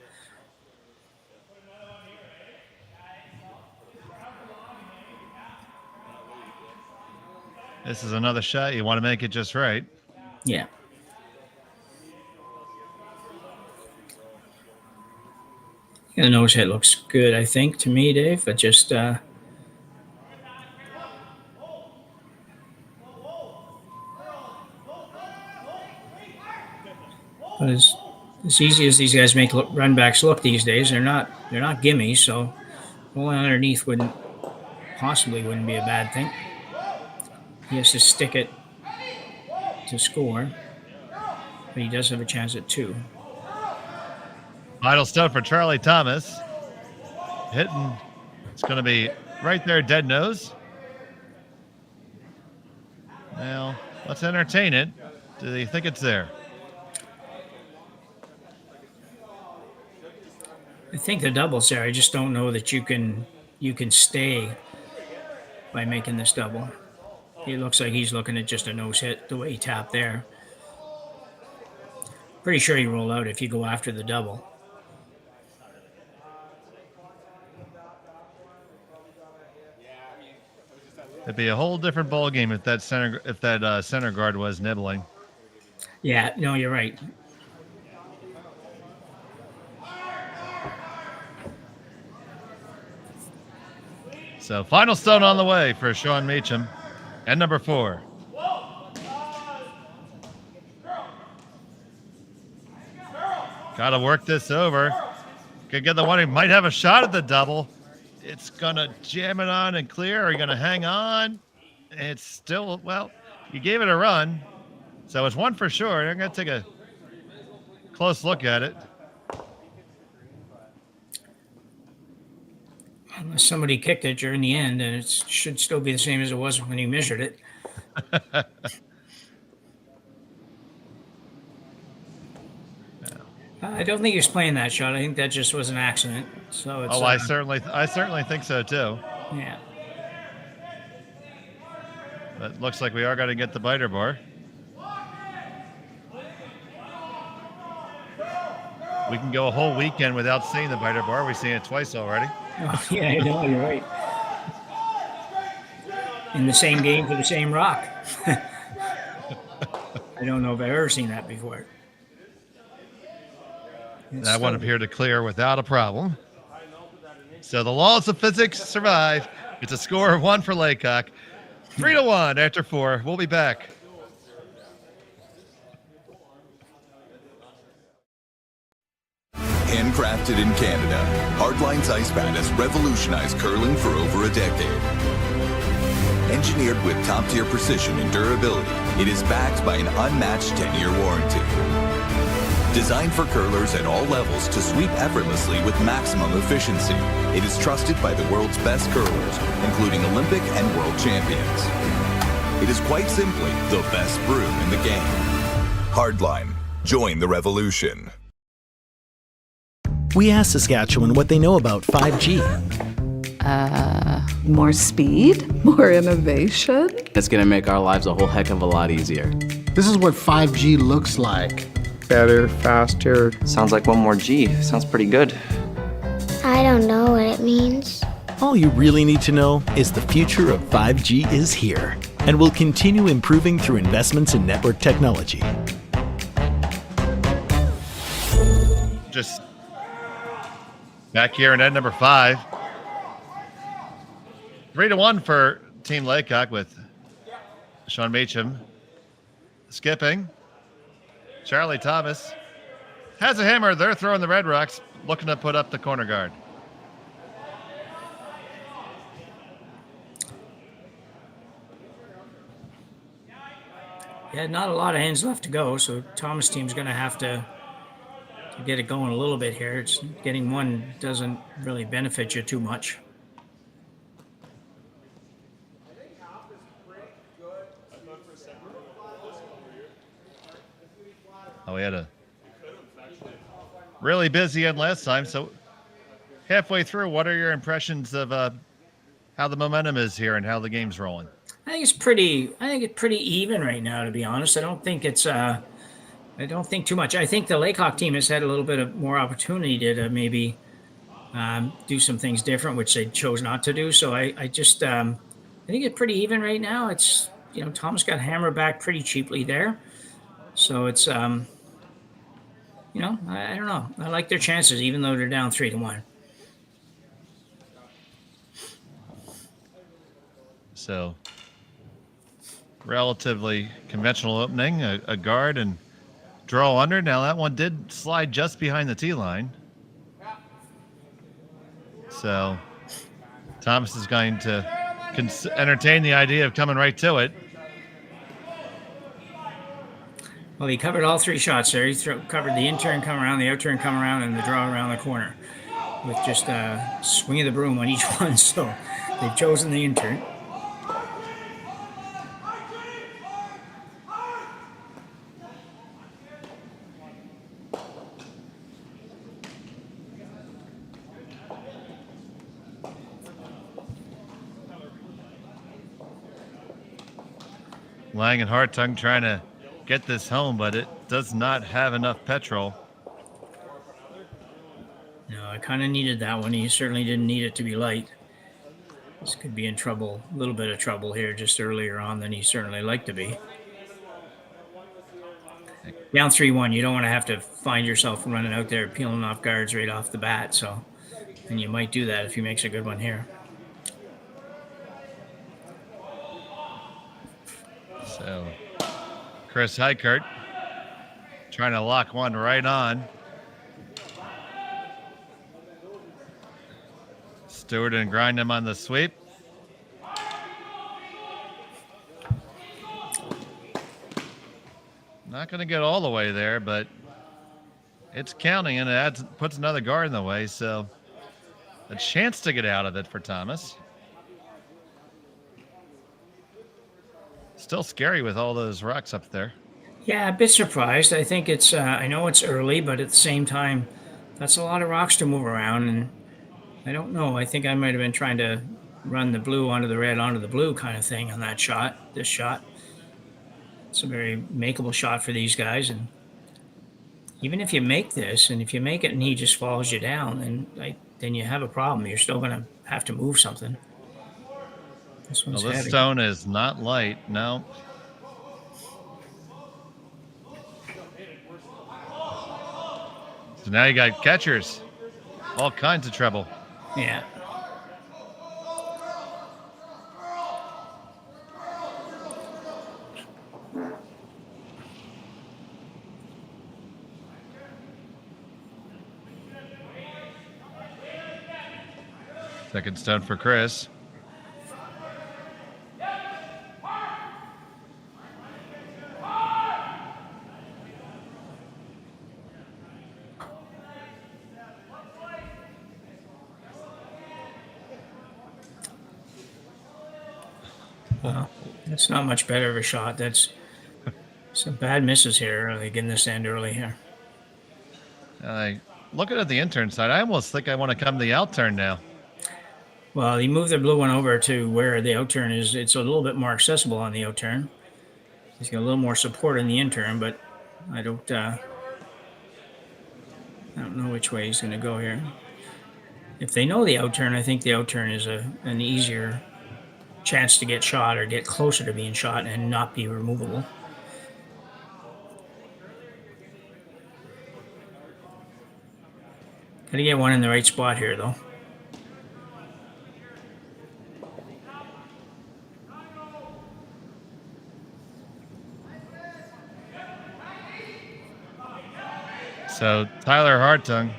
This is another shot. You want to make it just right. Yeah. The nose hit looks good, I think, to me, Dave, but just but as easy as these guys make run backs look these days, they're not gimmies, so rolling underneath wouldn't be a bad thing. He has to stick it to score, but he does have a chance at 2. Final stuff for Charley Thomas. Hitting. It's going to be right there, dead nose. Now, let's entertain it. Do they think it's there? I think the double's there. I just don't know that you can stay by making this double. It looks like he's looking at just a nose hit the way he tapped there. Pretty sure you roll out if you go after the double. It'd be a whole different ball game if that center guard was nibbling. Yeah, no, you're right. So final stone on the way for Sean Meacham and number 4. Got to work this over. Could get the one. He might have a shot at the double. It's going to jam it on and clear. Are you going to hang on? It's still, well, you gave it a run. So it's one for sure. I'm going to take a close look at it. Unless somebody kicked it during the end, and it should still be the same as it was when you measured it. I don't think he was playing that shot. I think that just was an accident. So it's, I certainly think so too. Yeah. But looks like we are going to get the biter bar. We can go a whole weekend without seeing the biter bar. We've seen it twice already. Oh, yeah, I know, you're right. In the same game for the same rock. I don't know if I've ever seen that before. That one appeared to clear without a problem. So the laws of physics survive. It's a score of 1 for Laycock. 3-1 after 4. We'll be back. Handcrafted in Canada, Hardlines Ice Pad has revolutionized curling for over a decade. Engineered with top-tier precision and durability, it is backed by an unmatched 10-year warranty. Designed for curlers at all levels to sweep effortlessly with maximum efficiency, it is trusted by the world's best curlers, including Olympic and world champions. It is quite simply the best broom in the game. Hardline. Join the revolution. We asked Saskatchewan what they know about 5G. More speed? More innovation? It's gonna make our lives a whole heck of a lot easier. This is what 5G looks like. Better, faster. Sounds like one more G. Sounds pretty good. I don't know what it means. All you really need to know is the future of 5G is here and will continue improving through investments in network technology. Just back here in end number 5. 3-1 for Team Laycock with Sean Meacham skipping. Charley Thomas has a hammer. They're throwing the Red Rocks, looking to put up the corner guard. Yeah, not a lot of hands left to go, so Thomas' team's going to have to get it going a little bit here. It's getting one doesn't really benefit you too much. Oh, we had a really busy end last time. So halfway through, what are your impressions of how the momentum is here and how the game's rolling? I think it's pretty even right now, to be honest. I don't think it's I don't think too much. I think the Laycock team has had a little bit of more opportunity to maybe do some things different, which they chose not to do. So I think it's pretty even right now. It's, Thomas got hammered back pretty cheaply there. So it's, I don't know. I like their chances, even though they're down 3-1. So relatively conventional opening, a guard and draw under. Now that one did slide just behind the tee line. So Thomas is going to entertain the idea of coming right to it. Well, he covered all 3 shots there. He covered the in-turn, come around, the out-turn, come around, and the draw around the corner with just a swing of the broom on each one. So they've chosen the in-turn. Lang and Hartung trying to get this home, but it does not have enough petrol. No, I kind of needed that one. He certainly didn't need it to be light. This could be in trouble, a little bit of trouble here just earlier on than he certainly liked to be. Down 3-1, you don't want to have to find yourself running out there peeling off guards right off the bat. So, and you might do that if he makes a good one here. Chris Heikert trying to lock one right on. Stewart and grind him on the sweep. Not going to get all the way there, but it's counting, and it puts another guard in the way, so a chance to get out of it for Thomas. Still scary with all those rocks up there. Yeah, a bit surprised. I think it's, I know it's early, but at the same time, that's a lot of rocks to move around, and I don't know. I think I might have been trying to run the blue onto the red onto the blue kind of thing on that shot, this shot. It's a very makeable shot for these guys, and even if you make this, and if you make it and he just follows you down, then you have a problem. You're still going to have to move something. This one's well, this heavy. stone is not light, no. So now you got catchers, all kinds of trouble. Yeah. Second stone for Chris. Well, that's not much better of a shot. That's some bad misses here. They getting this end early here. Looking at the intern side, I almost think I want to come to the out turn now. Well, he moved the blue one over to where the out turn is. It's a little bit more accessible on the out turn. He's got a little more support in the in turn, but I don't know which way he's going to go here. If they know the out turn, I think the out turn is an easier chance to get shot or get closer to being shot and not be removable. Got to get one in the right spot here, though. So Tyler Hartung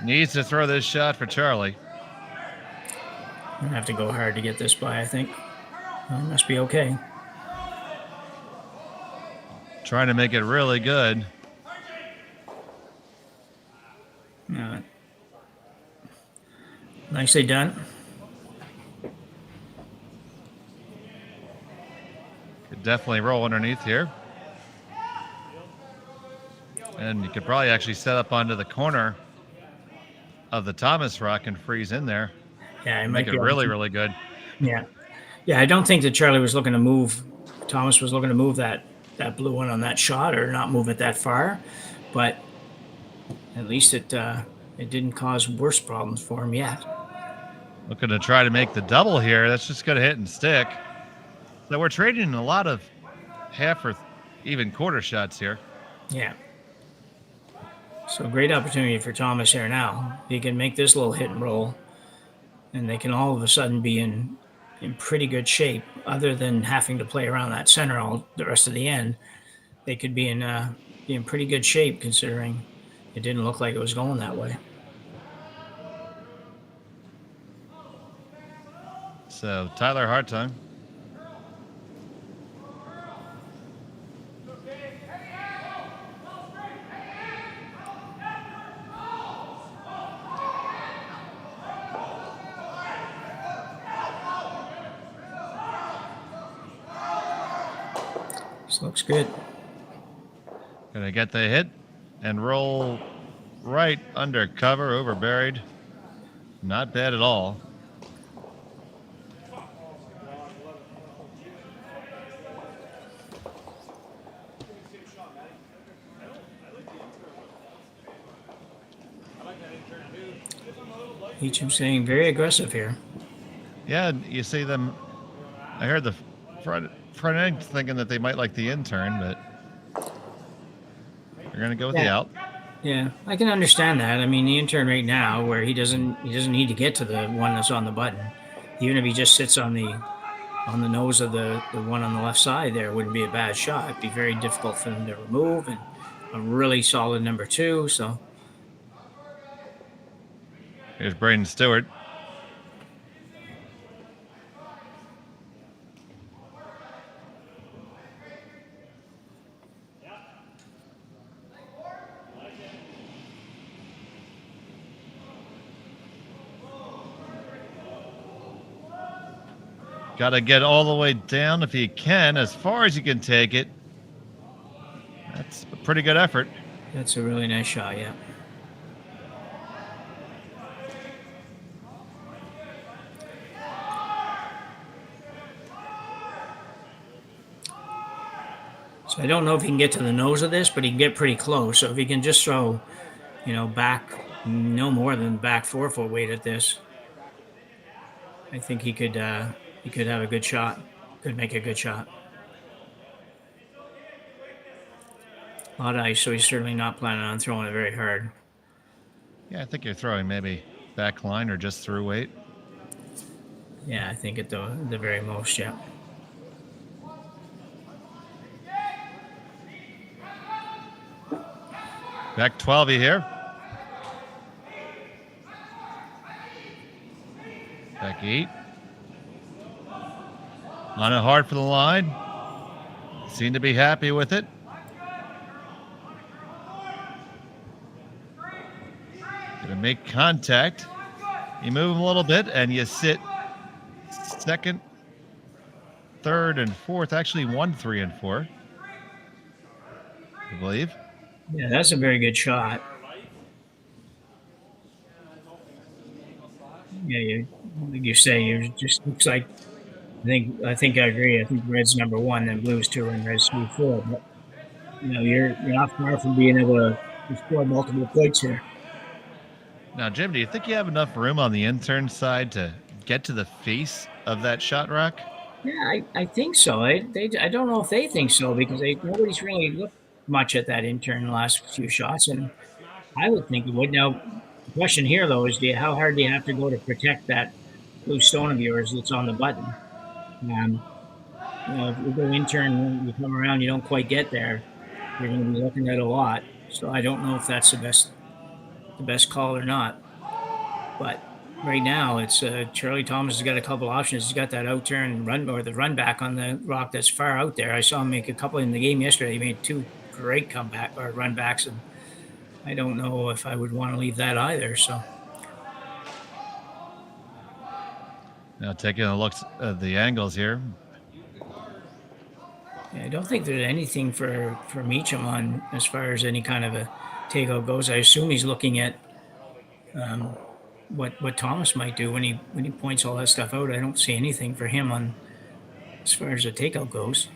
needs to throw this shot for Charley. I'm going to have to go hard to get this by, I think. Well, it must be okay. Trying to make it really good. Nicely done. Could definitely roll underneath here. And you could probably actually set up onto the corner of the Thomas rock and freeze in there. Yeah, it make it really, really good. Yeah. Yeah, I don't think that Charley was looking to move. Thomas was looking to move that blue one on that shot or not move it that far. But at least it didn't cause worse problems for him yet. Looking to try to make the double here. That's just going to hit and stick. So we're trading a lot of half or even quarter shots here. Yeah. So great opportunity for Thomas here now. He can make this little hit and roll, and they can all of a sudden be in pretty good shape. Other than having to play around that center all the rest of the end, they could be in pretty good shape considering it didn't look like it was going that way. So Tyler Hartung. This looks good. Gonna get the hit and roll right under cover, over buried. Not bad at all. Each of them staying very aggressive here. Yeah, you see them. I heard the front end thinking that they might like the intern, but you're gonna go with the out. Yeah, I can understand that. I mean, the intern right now, where he doesn't need to get to the one that's on the button, even if he just sits on the on the nose of the one on the left side there wouldn't be a bad shot. It'd be very difficult for them to remove, and a really solid number 2. So Here's Braden Stewart. Got to get all the way down if you can, as far as you can take it. That's a pretty good effort. that's a really nice shot, yeah. So I don't know if he can get to the nose of this, but he can get pretty close. So if he can just throw, back no more than back 4 foot weight at this, I think he could have a good shot. Could make a good shot. A lot of ice, so he's certainly not planning on throwing it very hard. Yeah, I think you're throwing maybe back line or just through weight. Yeah, I think at the very most, yeah. Back 12 here. Back 8. On it hard for the line. Seem to be happy with it. Gonna make contact. You move him a little bit and you sit second, third, and fourth. Actually, 1, 3, and 4. I believe. Yeah, that's a very good shot. Yeah, like you say, it just looks like. I think I agree. I think red's number 1, then blue's 2, and red's 3, 4. But you're not far from being able to score multiple points here. Now, Jim, do you think you have enough room on the intern side to get to the face of that shot rock? Yeah, I think so. I don't know if they think so, because nobody's really looked much at that intern in the last few shots, and I would think it would. Now, the question here, though, is how hard do you have to go to protect that blue stone of yours that's on the button? If you go intern, you come around, you don't quite get there, you're going to be looking at a lot. So I don't know if that's the best call or not. But right now, it's Charley Thomas has got a couple options. He's got that out turn run, or the run back on the rock that's far out there. I saw him make a couple in the game yesterday. He made 2 great comeback or run backs, and I don't know if I would want to leave that either. So now taking a look at the angles here. Yeah, I don't think there's anything for Meacham on as far as any kind of a takeout goes. I assume he's looking at what Thomas might do when he points all that stuff out. I don't see anything for him on as far as the takeout goes.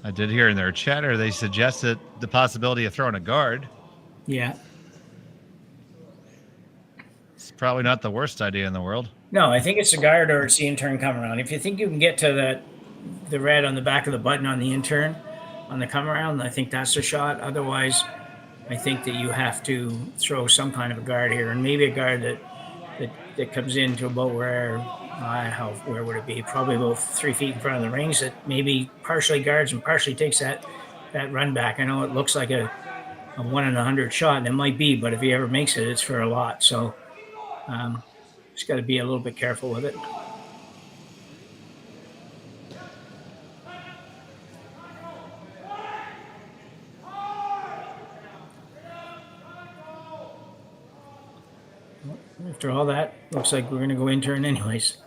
I did hear in their chatter they suggested the possibility of throwing a guard. Yeah. It's probably not the worst idea in the world. No, I think it's a guard or it's the intern come around. If you think you can get to the red on the back of the button on the intern on the come around, I think that's the shot. Otherwise, I think that you have to throw some kind of a guard here, and maybe a guard that comes in to about where would it be? Probably about 3 feet in front of the rings, that maybe partially guards and partially takes that run back. I know it looks like a 1 in 100 shot, and it might be, but if he ever makes it, it's for a lot. So just got to be a little bit careful with it. After all that, looks like we're going to go intern anyways.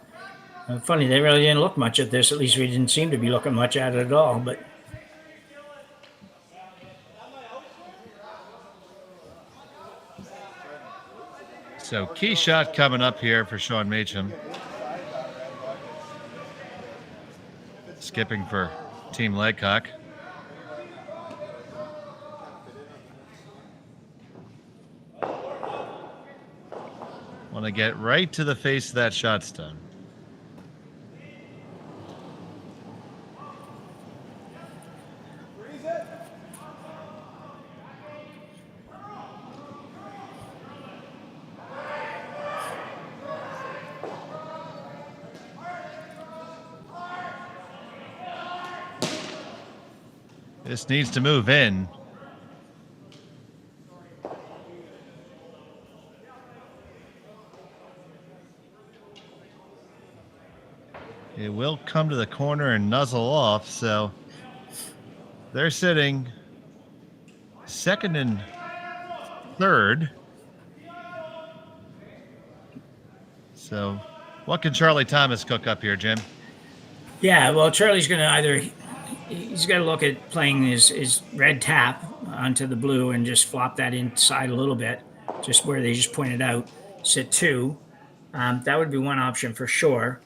Funny, they really didn't look much at this. At least we didn't seem to be looking much at it at all. But so key shot coming up here for Sean Meacham. Skipping for Team Laycock. Want to get right to the face of that shot stone. This needs to move in. It will come to the corner and nuzzle off, so they're sitting second and third. So what can Charley Thomas cook up here, Jim? Yeah, well, Charlie's going to he's got to look at playing his red tap onto the blue and just flop that inside a little bit, just where they just pointed out, sit 2. That would be one option for sure.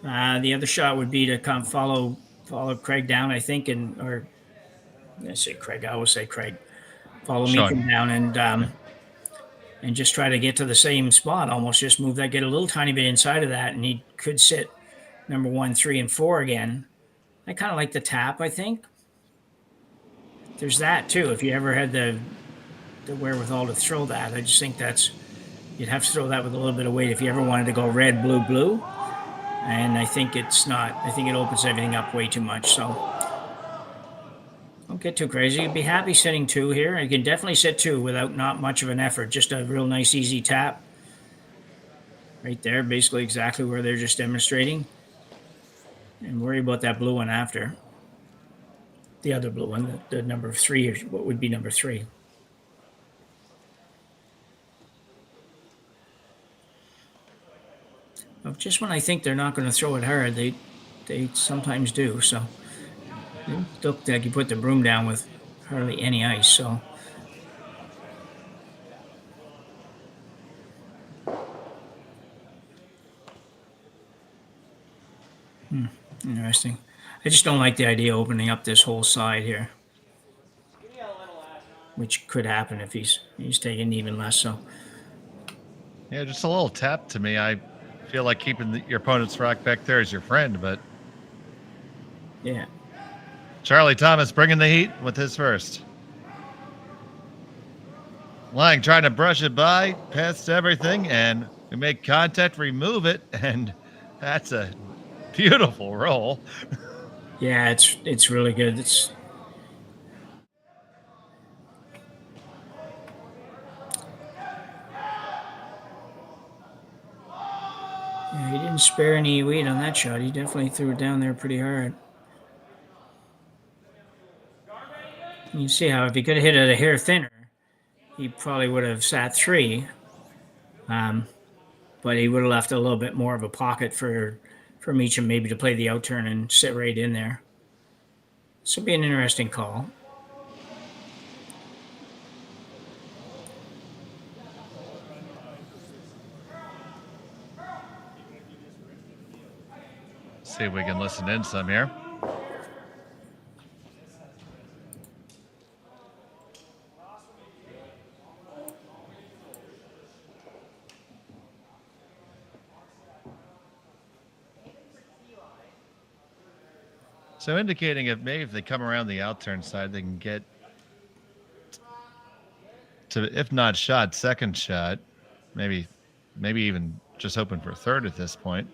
The other shot would be to come follow Craig down, I think, or I say Craig, I always say Craig. Follow Meacham down and just try to get to the same spot, almost just move that, get a little tiny bit inside of that, and he could sit number 1, 3, and 4 again. I kind of like the tap, I think. There's that, too. If you ever had the wherewithal to throw that, I just think you'd have to throw that with a little bit of weight if you ever wanted to go red, blue, blue. And I think it's not. I think it opens everything up way too much. So don't get too crazy. You'd be happy sitting 2 here. You can definitely sit 2 without not much of an effort. Just a real nice, easy tap. Right there, basically exactly where they're just demonstrating. And worry about that blue one after. The other blue one, the number 3, or what would be number 3. Just when I think they're not going to throw it hard, they sometimes do. So it looked like you put the broom down with hardly any ice. So interesting. I just don't like the idea of opening up this whole side here, which could happen if he's taking even less. So yeah, just a little tap to me. I feel like keeping your opponent's rack back there is your friend, but yeah. Charley Thomas bringing the heat with his first. Lang trying to brush it by, past everything, and we make contact, remove it, and that's a beautiful roll. Yeah, it's really good. Yeah, he didn't spare any weight on that shot. He definitely threw it down there pretty hard. You see how if he could have hit it a hair thinner, he probably would have sat 3. But he would have left a little bit more of a pocket for Meacham maybe to play the out turn and sit right in there. This will be an interesting call. See if we can listen in some here. So indicating if they come around the outturn side, they can get to, if not shot, second shot, maybe even just hoping for third at this point.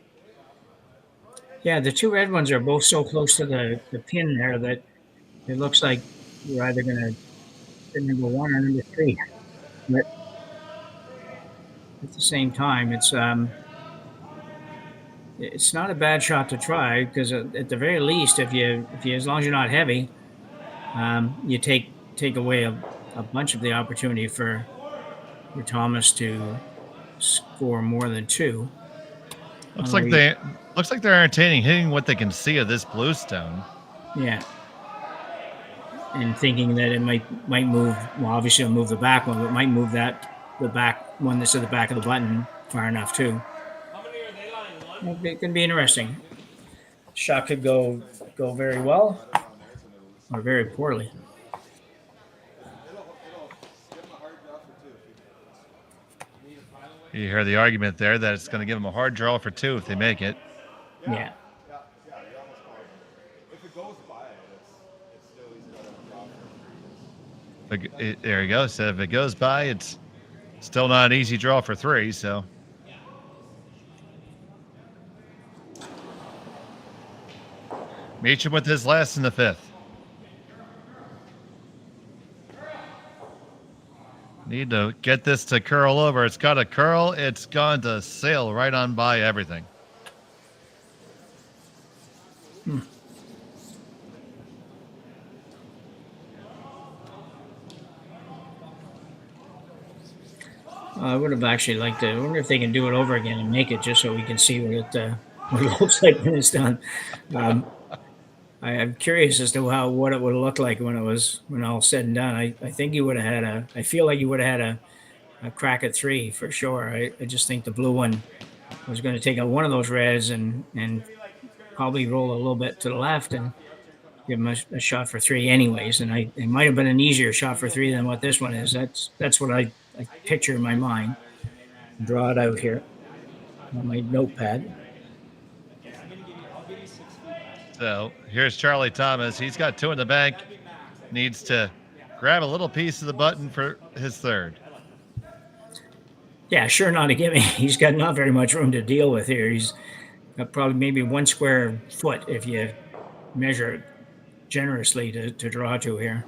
Yeah, the 2 red ones are both so close to the pin there that it looks like you're either going to hit number 1 or number 3. But at the same time, it's not a bad shot to try, because at the very least, if you as long as you're not heavy, you take away a bunch of the opportunity for Thomas to score more than 2. Looks like they're entertaining hitting what they can see of this bluestone. Yeah. And thinking that it might move. Well, obviously it'll move the back one, but it might move the back one that's at the back of the button far enough too. It can be interesting. Shot could go very well or very poorly. You hear the argument there that it's going to give them a hard draw for 2 if they make it. Yeah. There you go. So if it goes by, it's still not an easy draw for 3. So Meacham with his last in the 5th. Need to get this to curl over. It's got to curl. It's gone to sail right on by everything. I would have actually liked to. I wonder if they can do it over again and make it just so we can see what it looks like when it's done. I'm curious as to what it would have looked like when all said and done. I think you would have had I feel like you would have had a crack at 3 for sure. I just think the blue one was going to take out one of those reds and probably roll a little bit to the left and give him a shot for 3 anyways. And it might have been an easier shot for 3 than what this one is. That's what I picture in my mind. Draw it out here on my notepad. So here's Charley Thomas. He's got 2 in the bank. Needs to grab a little piece of the button for his 3rd. Yeah, sure not a gimme. He's got not very much room to deal with here. He's got probably maybe 1 square foot if you measure it generously to draw to here.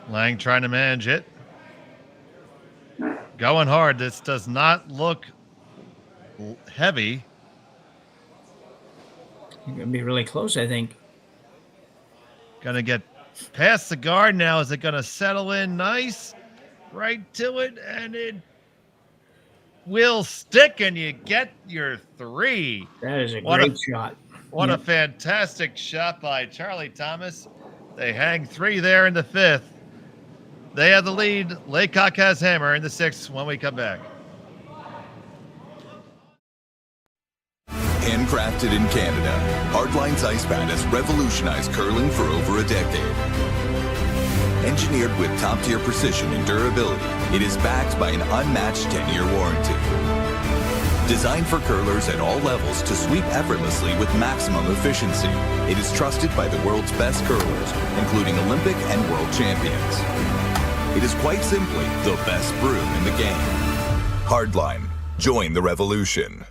Lang trying to manage it. Going hard. This does not look heavy. You're going to be really close, I think. Going to get past the guard now. Is it going to settle in nice? Right to it, and it will stick, and you get your 3. That is a great shot. What a fantastic shot by Charley Thomas. They hang 3 there in the 5th. They have the lead. Laycock has hammer in the 6th when we come back. Handcrafted in Canada, Hardlines Ice Pad has revolutionized curling for over a decade. Engineered with top-tier precision and durability, it is backed by an unmatched 10-year warranty. Designed for curlers at all levels to sweep effortlessly with maximum efficiency, it is trusted by the world's best curlers, including Olympic and world champions. It is quite simply the best brew in the game. Hardline. Join the revolution.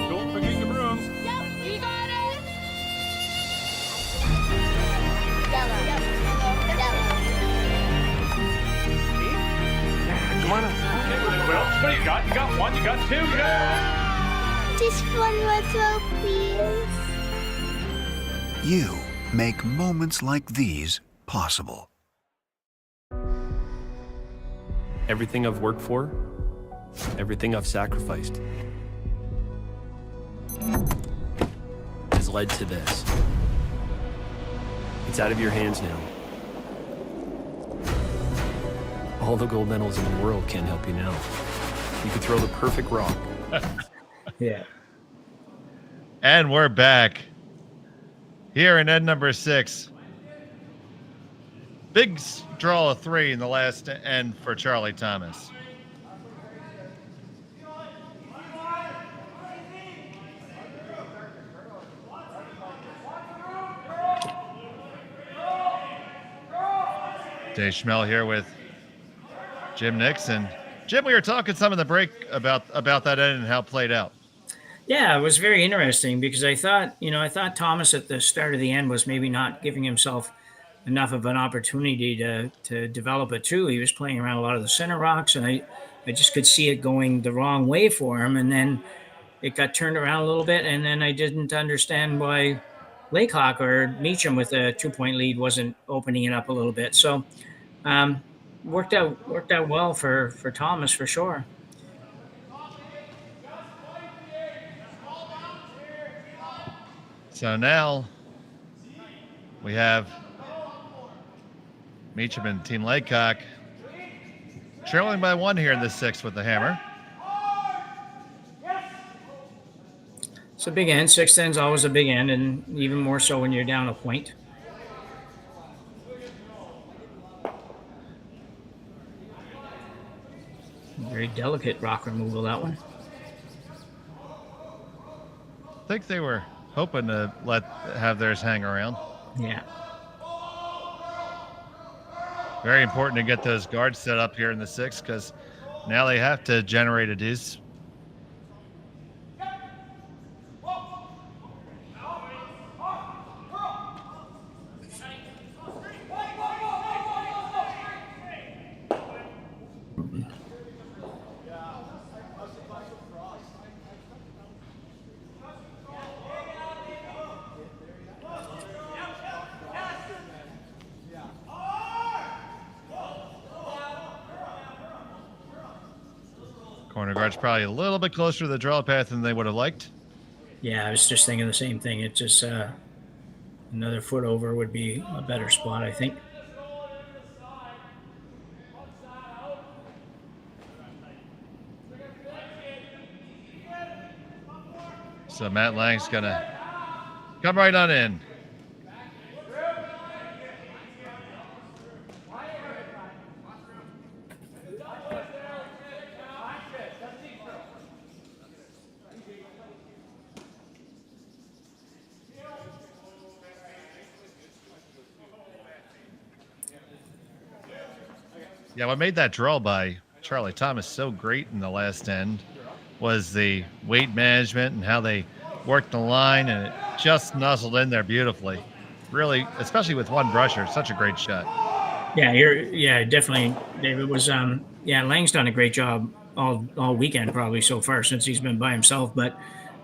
Don't forget your brooms. Yep, you got it. Come on up. Okay, well, what do you got? You got 1, you got 2, yeah. Just one more throw, please. You make moments like these possible. Everything I've worked for, everything I've sacrificed, has led to this. It's out of your hands now. All the gold medals in the world can't help you now. You could throw the perfect rock. Yeah. And we're back here in end number 6. Big draw of 3 in the last end for Charley Thomas. Dave Schmel here with Jim Nixon. Jim, we were talking some in the break about that end and how it played out. Yeah, it was very interesting because I thought Thomas at the start of the end was maybe not giving himself enough of an opportunity to develop it too. He was playing around a lot of the center rocks, and I just could see it going the wrong way for him. And then it got turned around a little bit, and then I didn't understand why Laycock or Meacham with a 2-point lead wasn't opening it up a little bit. So worked out well for Thomas for sure. So now we have Meacham and Team Laycock trailing by 1 here in the 6th with the hammer. It's a big end. 6th end's always a big end, and even more so when you're down a point. Very delicate rock removal, that one. I think they were hoping to have theirs hang around. Yeah. Very important to get those guards set up here in the 6th because now they have to generate a deuce. Corner guard's probably a little bit closer to the draw path than they would have liked. Yeah, I was just thinking the same thing. It's just another foot over would be a better spot, I think. So Matt Lang's going to come right on in. Yeah, what made that draw by Charley Thomas so great in the last end was the weight management and how they worked the line, and it just nuzzled in there beautifully. Really, especially with one brusher, such a great shot. Yeah, definitely, David was. Lang's done a great job all weekend probably so far since he's been by himself. But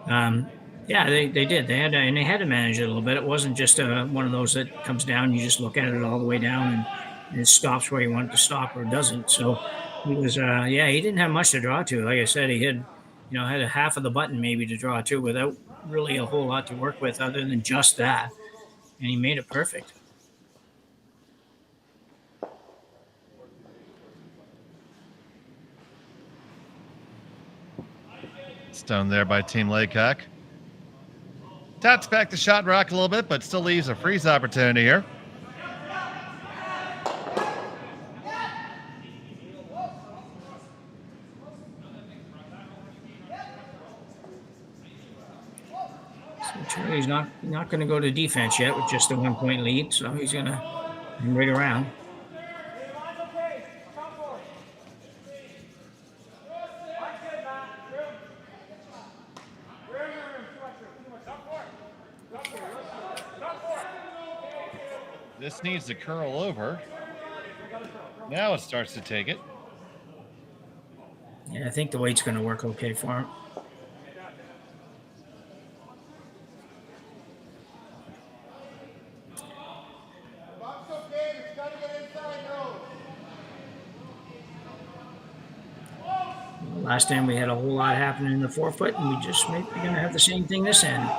they did. They had to manage it a little bit. It wasn't just one of those that comes down. You just look at it all the way down and it stops where you want it to stop or doesn't. So he was. He didn't have much to draw to. Like I said, he had a half of the button maybe to draw to without really a whole lot to work with other than just that, and he made it perfect. Stone there by Team Laycock. Taps back the shot rock a little bit, but still leaves a freeze opportunity here. He's not going to go to defense yet with just a 1-point lead, so he's going to rig around. This needs to curl over. Now it starts to take it. Yeah, I think the weight's going to work okay for him. Last time we had a whole lot happening in the 4-foot, and we just might be going to have the same thing this end.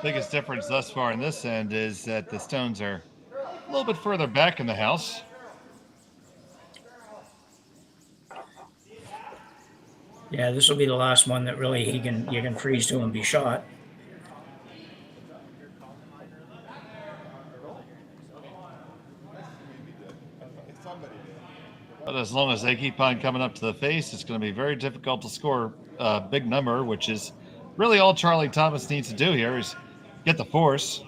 Biggest difference thus far in this end is that the stones are a little bit further back in the house. Yeah, this will be the last one that really you can freeze to and be shot. But as long as they keep on coming up to the face, it's going to be very difficult to score a big number, which is really all Charley Thomas needs to do here is get the force.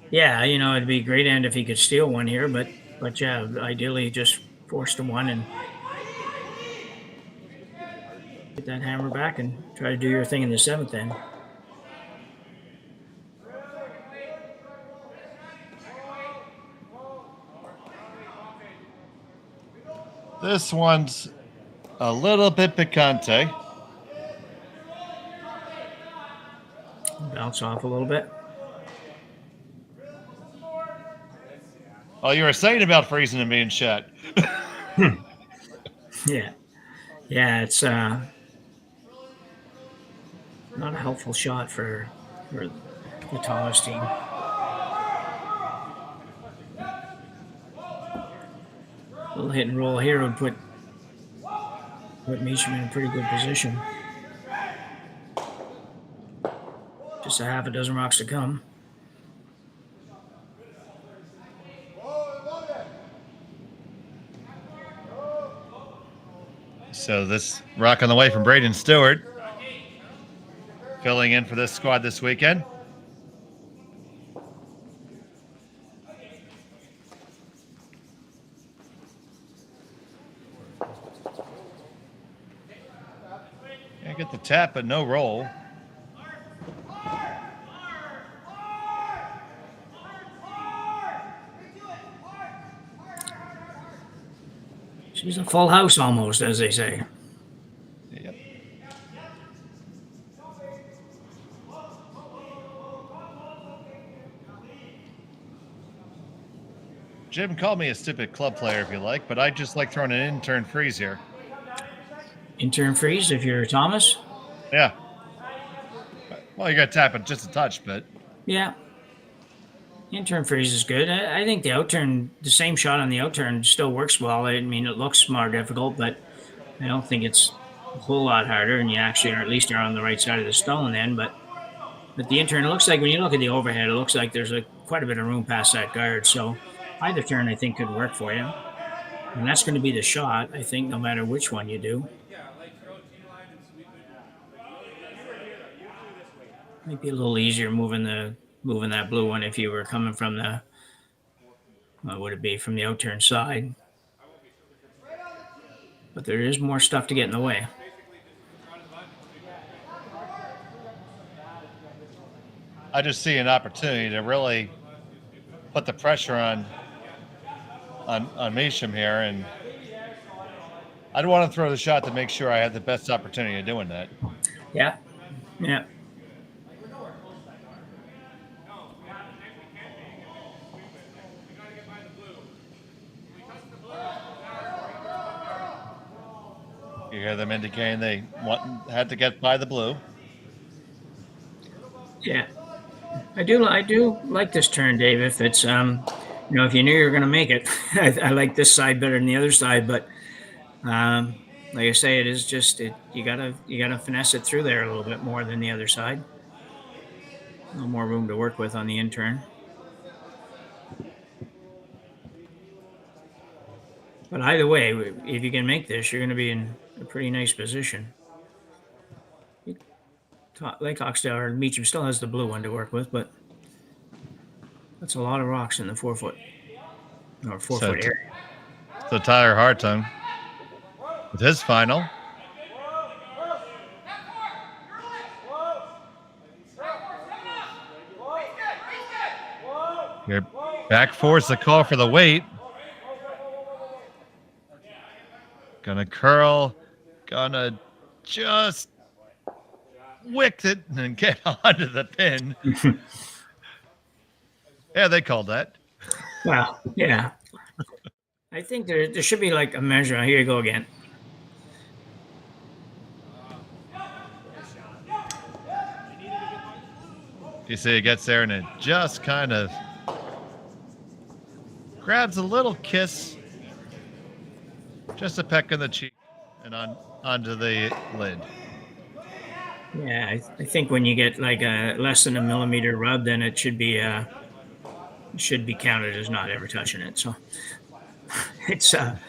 Yeah, it'd be a great end if he could steal one here, but yeah, ideally just force to one and get that hammer back and try to do your thing in the 7th end. This one's a little bit picante. Bounce off a little bit. Oh, you were saying about freezing and being shot. Yeah, it's not a helpful shot for the Thomas team. A little hit and roll here would put Meacham in a pretty good position. Just a half a dozen rocks to come. So this rock on the way from Braden Stewart, filling in for this squad this weekend. Can't get the tap, but no roll. She's a full house almost, as they say. Yep. Jim, call me a stupid club player if you like, but I just like throwing an intern freeze here. Intern freeze if you're Thomas? Yeah. Well, you got to tap it just a touch, but... Yeah. Intern freeze is good. I think the outturn, the same shot on the outturn still works well. I mean, it looks more difficult, but I don't think it's a whole lot harder, and you actually, or at least you're on the right side of the stone then. But the intern, it looks like when you look at the overhead, it looks like there's quite a bit of room past that guard. So either turn, I think, could work for you. And that's going to be the shot, I think, no matter which one you do. Might be a little easier moving that blue one if you were coming from the, what would it be, from the outturn side. But there is more stuff to get in the way. I just see an opportunity to really put the pressure on Measham here, and I'd want to throw the shot to make sure I had the best opportunity of doing that. Yeah. Yeah. You hear them indicating they had to get by the blue. Yeah, I do like this turn, Dave. If it's if you knew you were going to make it, I like this side better than the other side. But like I say, it is just you gotta finesse it through there a little bit more than the other side. A little more room to work with on the intern. But either way, if you can make this, you're going to be in a pretty nice position. Laycock or Meacham still has the blue one to work with, but that's a lot of rocks in the 4 foot or 4 foot area. So Tyler Hartung with his final. Your back four's the call for the weight. Gonna curl, gonna just wick it and get onto the pin. Yeah, they called that. Well, yeah. I think there should be like a measure. Here you go again. You see it gets there and it just kind of grabs a little kiss. Just a peck in the cheek and onto the lid. Yeah, I think when you get like a less than a millimeter rub, then it should be counted as not ever touching it. So it's all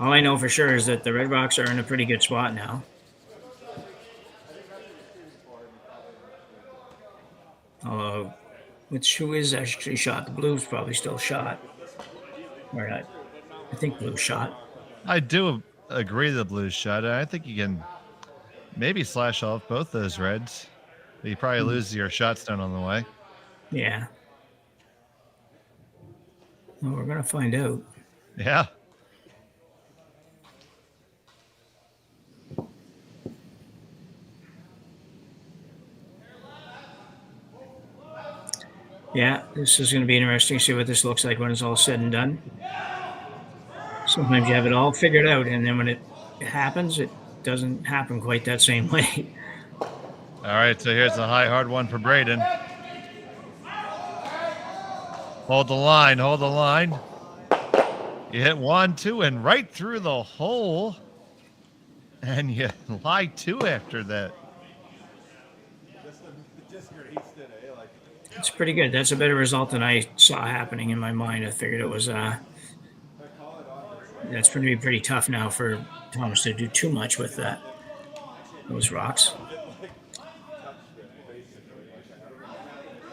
I know for sure is that the Red Rocks are in a pretty good spot now. Although, who is actually shot? The Blues probably still shot. Or not. I think Blues shot. I do agree the Blues shot. I think you can maybe slash off both those Reds. But you probably lose your shot stone on the way. Yeah. Well, we're going to find out. Yeah. Yeah, this is going to be interesting to see what this looks like when it's all said and done. Sometimes you have it all figured out, and then when it happens, it doesn't happen quite that same way. All right, so here's a high, hard one for Braden. Hold the line, hold the line. You hit 1, 2, and right through the hole. And you lie 2 after that. It's pretty good. That's a better result than I saw happening in my mind. I figured it was that's going to be pretty tough now for Thomas to do too much with those rocks.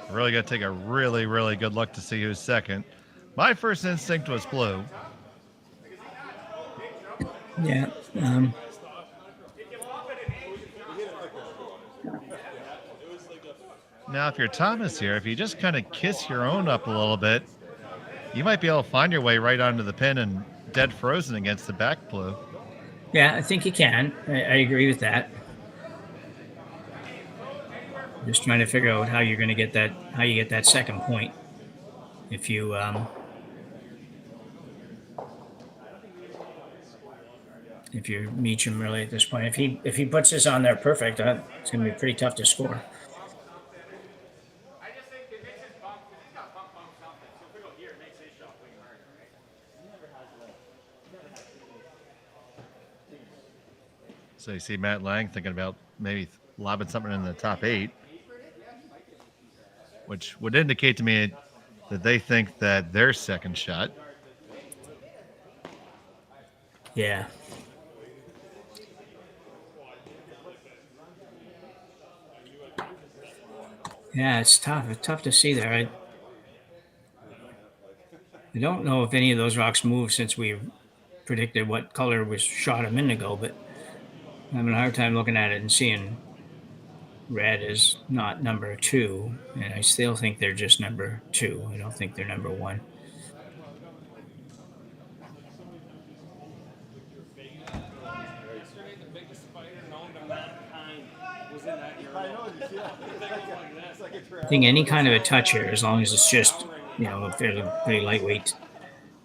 Really got to take a really, really good look to see who's second. My first instinct was blue. Yeah. Now, if you're Thomas here, if you just kind of kiss your own up a little bit, you might be able to find your way right onto the pin and dead frozen against the back blue. Yeah, I think you can. I agree with that. Just trying to figure out how you're going to get that, how you get that second point. If you Meacham really at this point, if he puts this on there perfect, it's going to be pretty tough to score. So you see Matt Lang thinking about maybe lobbing something in the top 8, which would indicate to me that they think that their second shot. Yeah. Yeah, it's tough. It's tough to see there. I don't know if any of those rocks moved since we predicted what color was shot a minute ago, but I'm having a hard time looking at it and seeing red is not number 2, and I still think they're just number 2. I don't think they're number 1. I think any kind of a touch here, as long as it's just, a fairly lightweight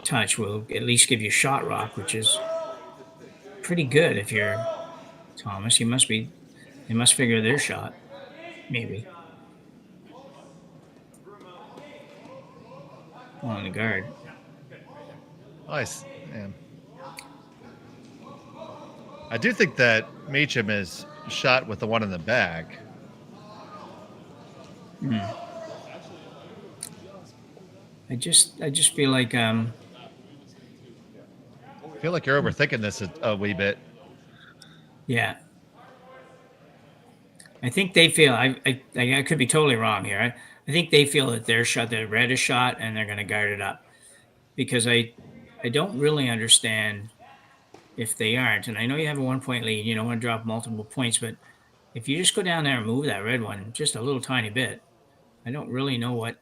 touch, will at least give you shot rock, which is pretty good if you're Thomas. They must figure their shot, maybe. On the guard. Nice. Man. I do think that Meacham is shot with the one in the bag. I just feel like I feel like you're overthinking this a wee bit. Yeah. I think they feel I could be totally wrong here. I think they feel that their shot, the red is shot, and they're going to guard it up, because I don't really understand if they aren't. And I know you have a 1-point lead, you don't want to drop multiple points, but if you just go down there and move that red one just a little tiny bit, I don't really know what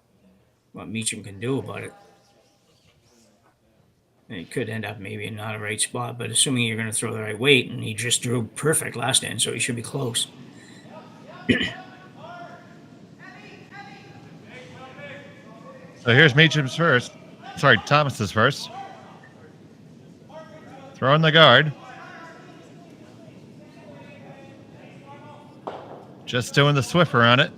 Meacham can do about it. It could end up maybe in not a right spot, but assuming you're going to throw the right weight, and he just drew perfect last end, so he should be close. So here's Meacham's first. Sorry, Thomas's first. Throwing the guard. Just doing the Swiffer on it.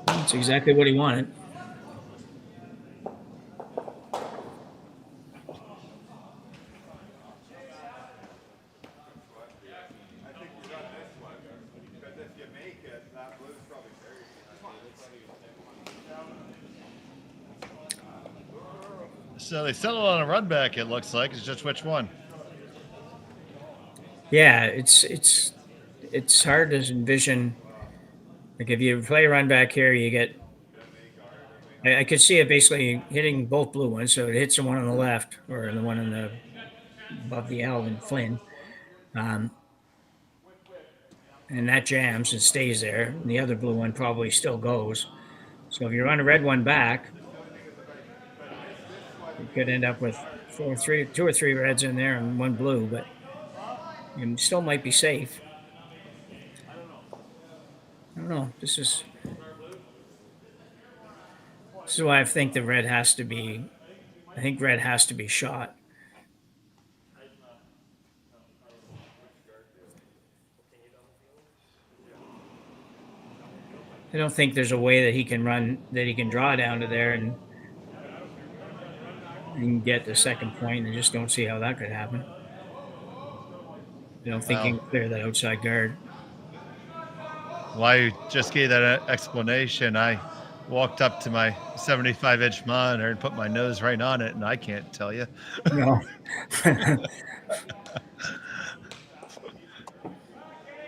That's exactly what he wanted. So they settled on a run back, it looks like. It's just which one? Yeah, it's hard to envision. Like if you play a run back here, you get. I could see it basically hitting both blue ones, so it hits the one on the left or the one on the above the L in Flynn, and that jams and stays there. And the other blue one probably still goes. So if you run a red one back, you could end up with 2 or 3 reds in there and 1 blue, but you still might be safe. I don't know. This is why I think the red has to be. I think red has to be shot. I don't think there's a way that he can draw down to there and get the second point. I just don't see how that could happen. I don't think he can clear that outside guard. Well, I just gave that explanation. I walked up to my 75-inch monitor and put my nose right on it, and I can't tell you. No.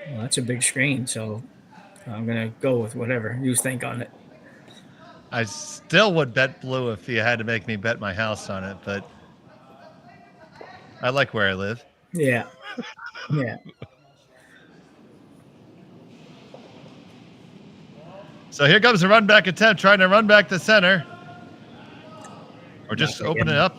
Well, that's a big screen, so I'm going to go with whatever you think on it. I still would bet blue if you had to make me bet my house on it, but I like where I live. Yeah. Yeah. So here comes the run back attempt, trying to run back to center. Or just open it up.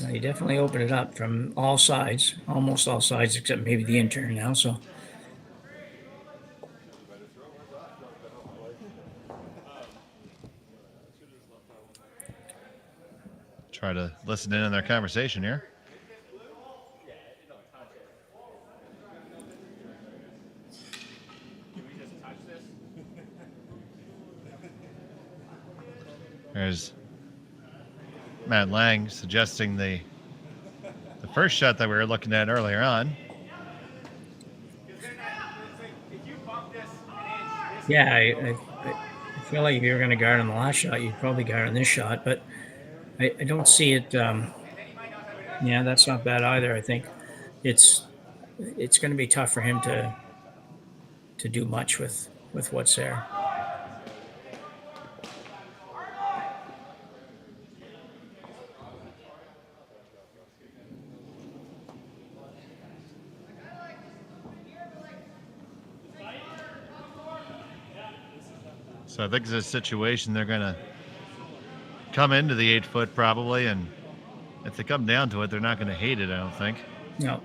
You definitely open it up from all sides, almost all sides, except maybe the intern now. So try to listen in on their conversation here. There's Matt Lang suggesting the first shot that we were looking at earlier on. yeah, I feel like if you were going to guard on the last shot, you'd probably guard on this shot, but I don't see it. Yeah, that's not bad either. I think it's going to be tough for him to do much with what's there. So I think it's a situation they're going to come into the 8-foot probably, and if they come down to it, they're not going to hate it, I don't think. No.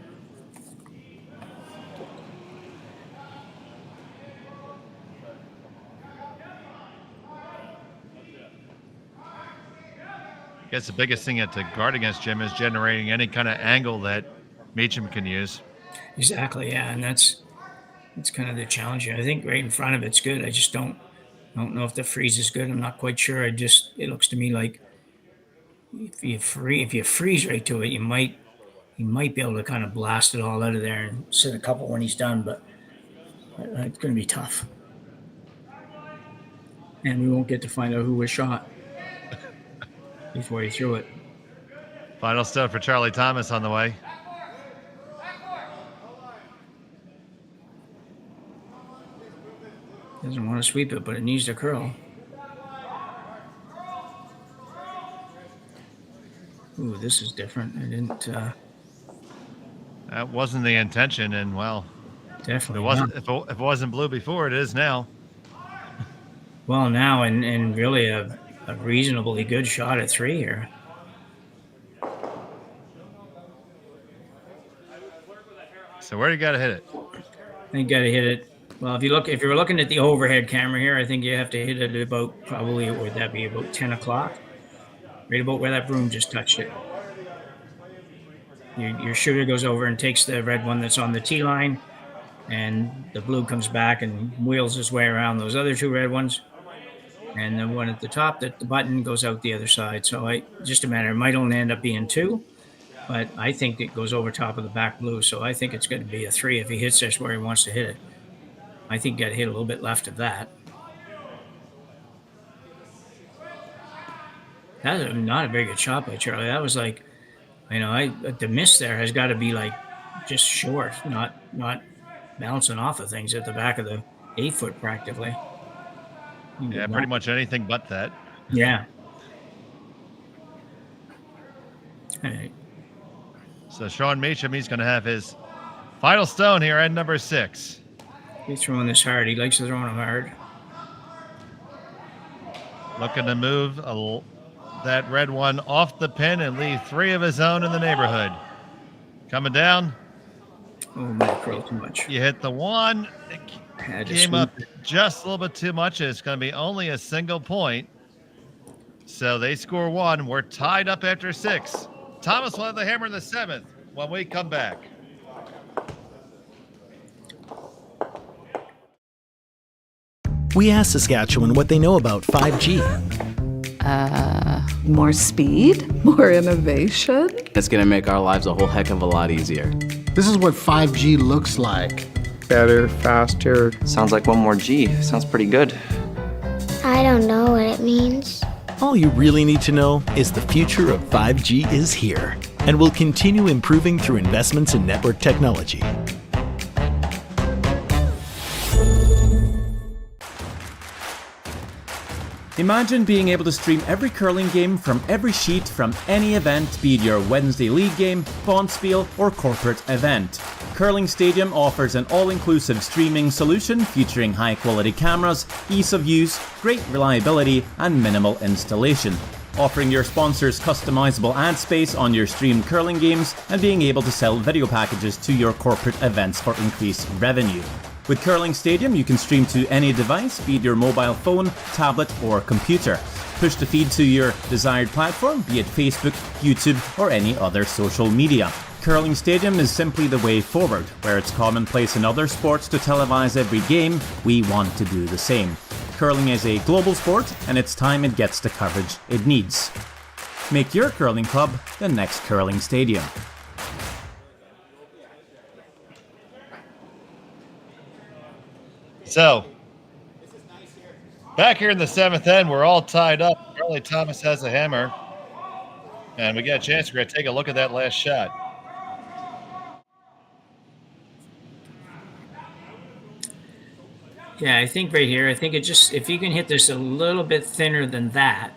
I guess the biggest thing to guard against Jim is generating any kind of angle that Meacham can use. Exactly, yeah, and that's kind of the challenge here. I think right in front of it's good. I just don't know if the freeze is good. I'm not quite sure. It looks to me like if you freeze right to it, you might be able to kind of blast it all out of there and sit a couple when he's done, but it's going to be tough. And we won't get to find out who was shot before he threw it. Final stone for Charley Thomas on the way. Doesn't want to sweep it, but it needs to curl. Ooh, this is different. I didn't. That wasn't the intention, and well, definitely it wasn't. If it wasn't blue before, it is now. Well, now and really a reasonably good shot at 3 here. So where do you got to hit it? I think you got to hit it. Well, if you're looking at the overhead camera here, I think you have to hit it about probably, would that be about 10 o'clock? Right about where that broom just touched it. Your shooter goes over and takes the red one that's on the tee line, and the blue comes back and wheels his way around those other 2 red ones. And the one at the top, the button goes out the other side. So just a matter. It might only end up being 2, but I think it goes over top of the back blue. So I think it's going to be a 3 if he hits this where he wants to hit it. I think you got to hit a little bit left of that. That's not a very good shot by Charley. That was like, the miss there has got to be like just short, not bouncing off of things at the back of the 8-foot practically. Yeah, pretty much anything but that. Yeah. All right. So Sean Meacham, he's going to have his final stone here at number 6. He's throwing this hard. He likes to throw them hard. Looking to move that red one off the pin and leave 3 of his own in the neighborhood. Coming down. Oh, might curl too much. You hit the 1. It came up just a little bit too much. It's going to be only a single point. So they score 1. We're tied up after 6. Thomas will have the hammer in the 7th when we come back. We asked Saskatchewan what they know about 5G. More speed? More innovation? It's gonna make our lives a whole heck of a lot easier. This is what 5G looks like. better, faster. Sounds like one more G. Sounds pretty good. I don't know what it means. All you really need to know is the future of 5G is here and will continue improving through investments in network technology. Imagine being able to stream every curling game from every sheet from any event, be it your Wednesday league game, bonspiel, or corporate event. Curling Stadium offers an all-inclusive streaming solution featuring high-quality cameras, ease of use, great reliability, and minimal installation. Offering your sponsors customizable ad space on your streamed curling games and being able to sell video packages to your corporate events for increased revenue. With Curling Stadium, you can stream to any device, be it your mobile phone, tablet, or computer. Push the feed to your desired platform, be it Facebook, YouTube, or any other social media. Curling Stadium is simply the way forward. Where it's commonplace in other sports to televise every game, we want to do the same. Curling is a global sport, and it's time it gets the coverage it needs. Make your curling club the next Curling Stadium. So, back here in the 7th end, we're all tied up. Charley Thomas has a hammer. And we got a chance. We're going to take a look at that last shot. Yeah, I think right here, I think it just, if you can hit this a little bit thinner than that,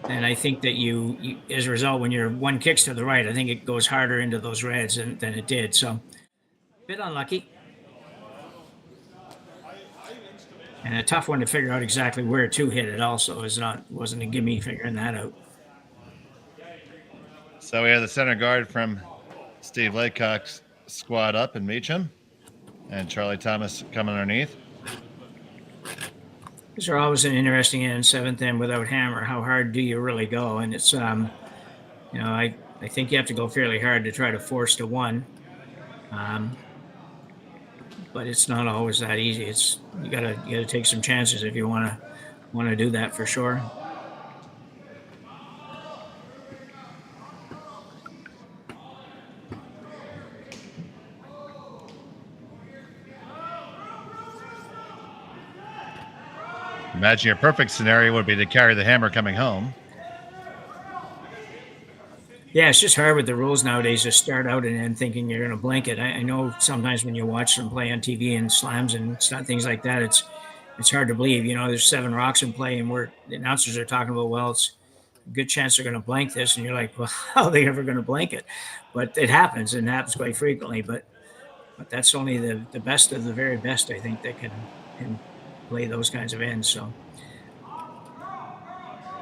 then I think that you as a result, when your one kicks to the right, I think it goes harder into those reds than it did. So, a bit unlucky. And a tough one to figure out exactly where to hit it also wasn't a gimme figuring that out. So we have the center guard from Steve Laycock's squad up in Meacham, and Charley Thomas coming underneath. These are always an interesting end, 7th end without hammer. How hard do you really go? And it's, I think you have to go fairly hard to try to force to one. But it's not always that easy. It's you gotta take some chances if you wanna do that for sure. Imagine your perfect scenario would be to carry the hammer coming home. Yeah, it's just hard with the rules nowadays to start out and then thinking you're going to blank it. I know sometimes when you watch them play on TV and slams and things like that, it's hard to believe. There's 7 rocks in play, and the announcers are talking about, well, it's a good chance they're going to blank this, and you're like, well, how are they ever going to blank it? But it happens, and it happens quite frequently. But that's only the best of the very best, I think, that can play those kinds of ends. So.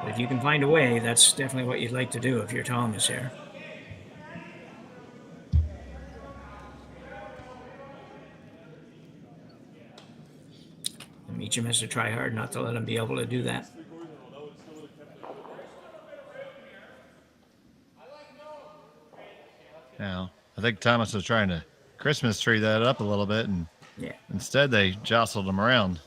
But if you can find a way, that's definitely what you'd like to do if you're Thomas here. And Meacham has to try hard not to let him be able to do that. Now, I think Thomas was trying to Christmas tree that up a little bit, and instead they jostled him around.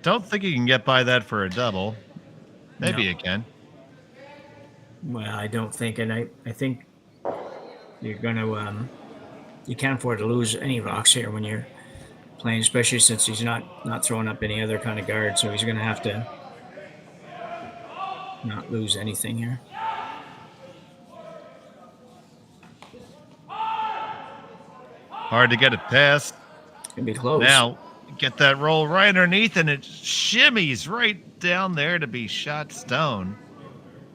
Don't think you can get by that for a double. Maybe you can. Well, I don't think, and I think you're going to you can't afford to lose any rocks here when you're playing, especially since he's not throwing up any other kind of guard, so he's going to have to not lose anything here. Hard to get it past. It's going to be close. Now, get that roll right underneath, and it shimmies right down there to be shot stone.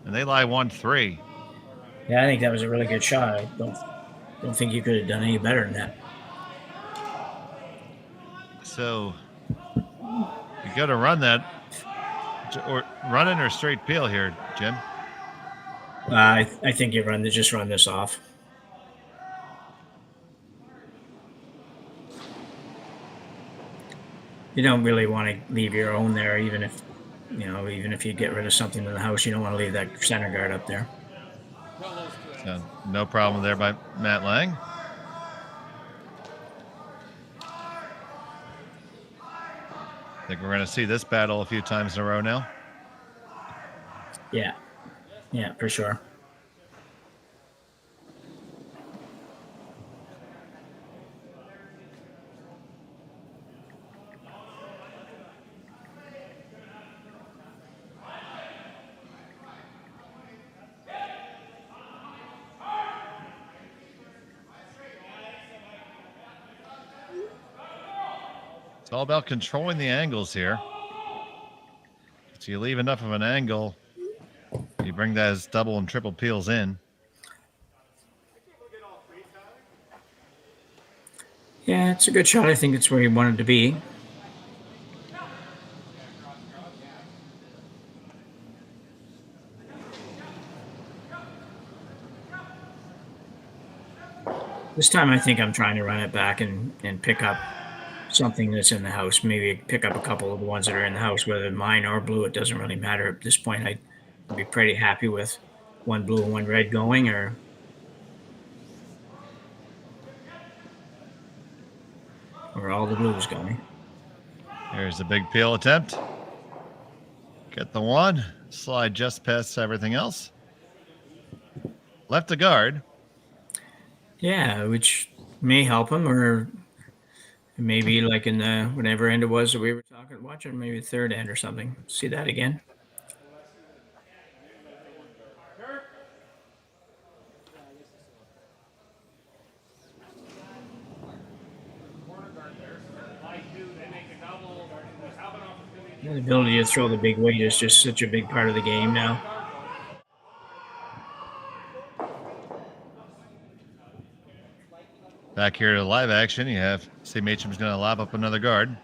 And they lie 1-3. Yeah, I think that was a really good shot. I don't think you could have done any better than that. So you got to run that, or run it or straight peel here, Jim. I think you just run this off. You don't really want to leave your own there, even if you get rid of something in the house, you don't want to leave that center guard up there. So no problem there by Matt Lang. think we're going to see this battle a few times in a row now. Yeah. Yeah, for sure. It's all about controlling the angles here. So you leave enough of an angle, you bring those double and triple peels in. Yeah, it's a good shot. I think it's where he wanted to be. This time I think I'm trying to run it back and pick up something that's in the house. Maybe pick up a couple of the ones that are in the house, whether mine or blue. It doesn't really matter at this point. I'd be pretty happy with one blue and one red going, or all the blues going. Here's a big peel attempt. Get the one. Slide just past everything else. Left to guard. Yeah, which may help him, or maybe like in the whatever end it was that we were watching, maybe the third end or something. See that again? The ability to throw the big weight is just such a big part of the game now. Back here to live action, you have Steve Macham's going to lob up another guard.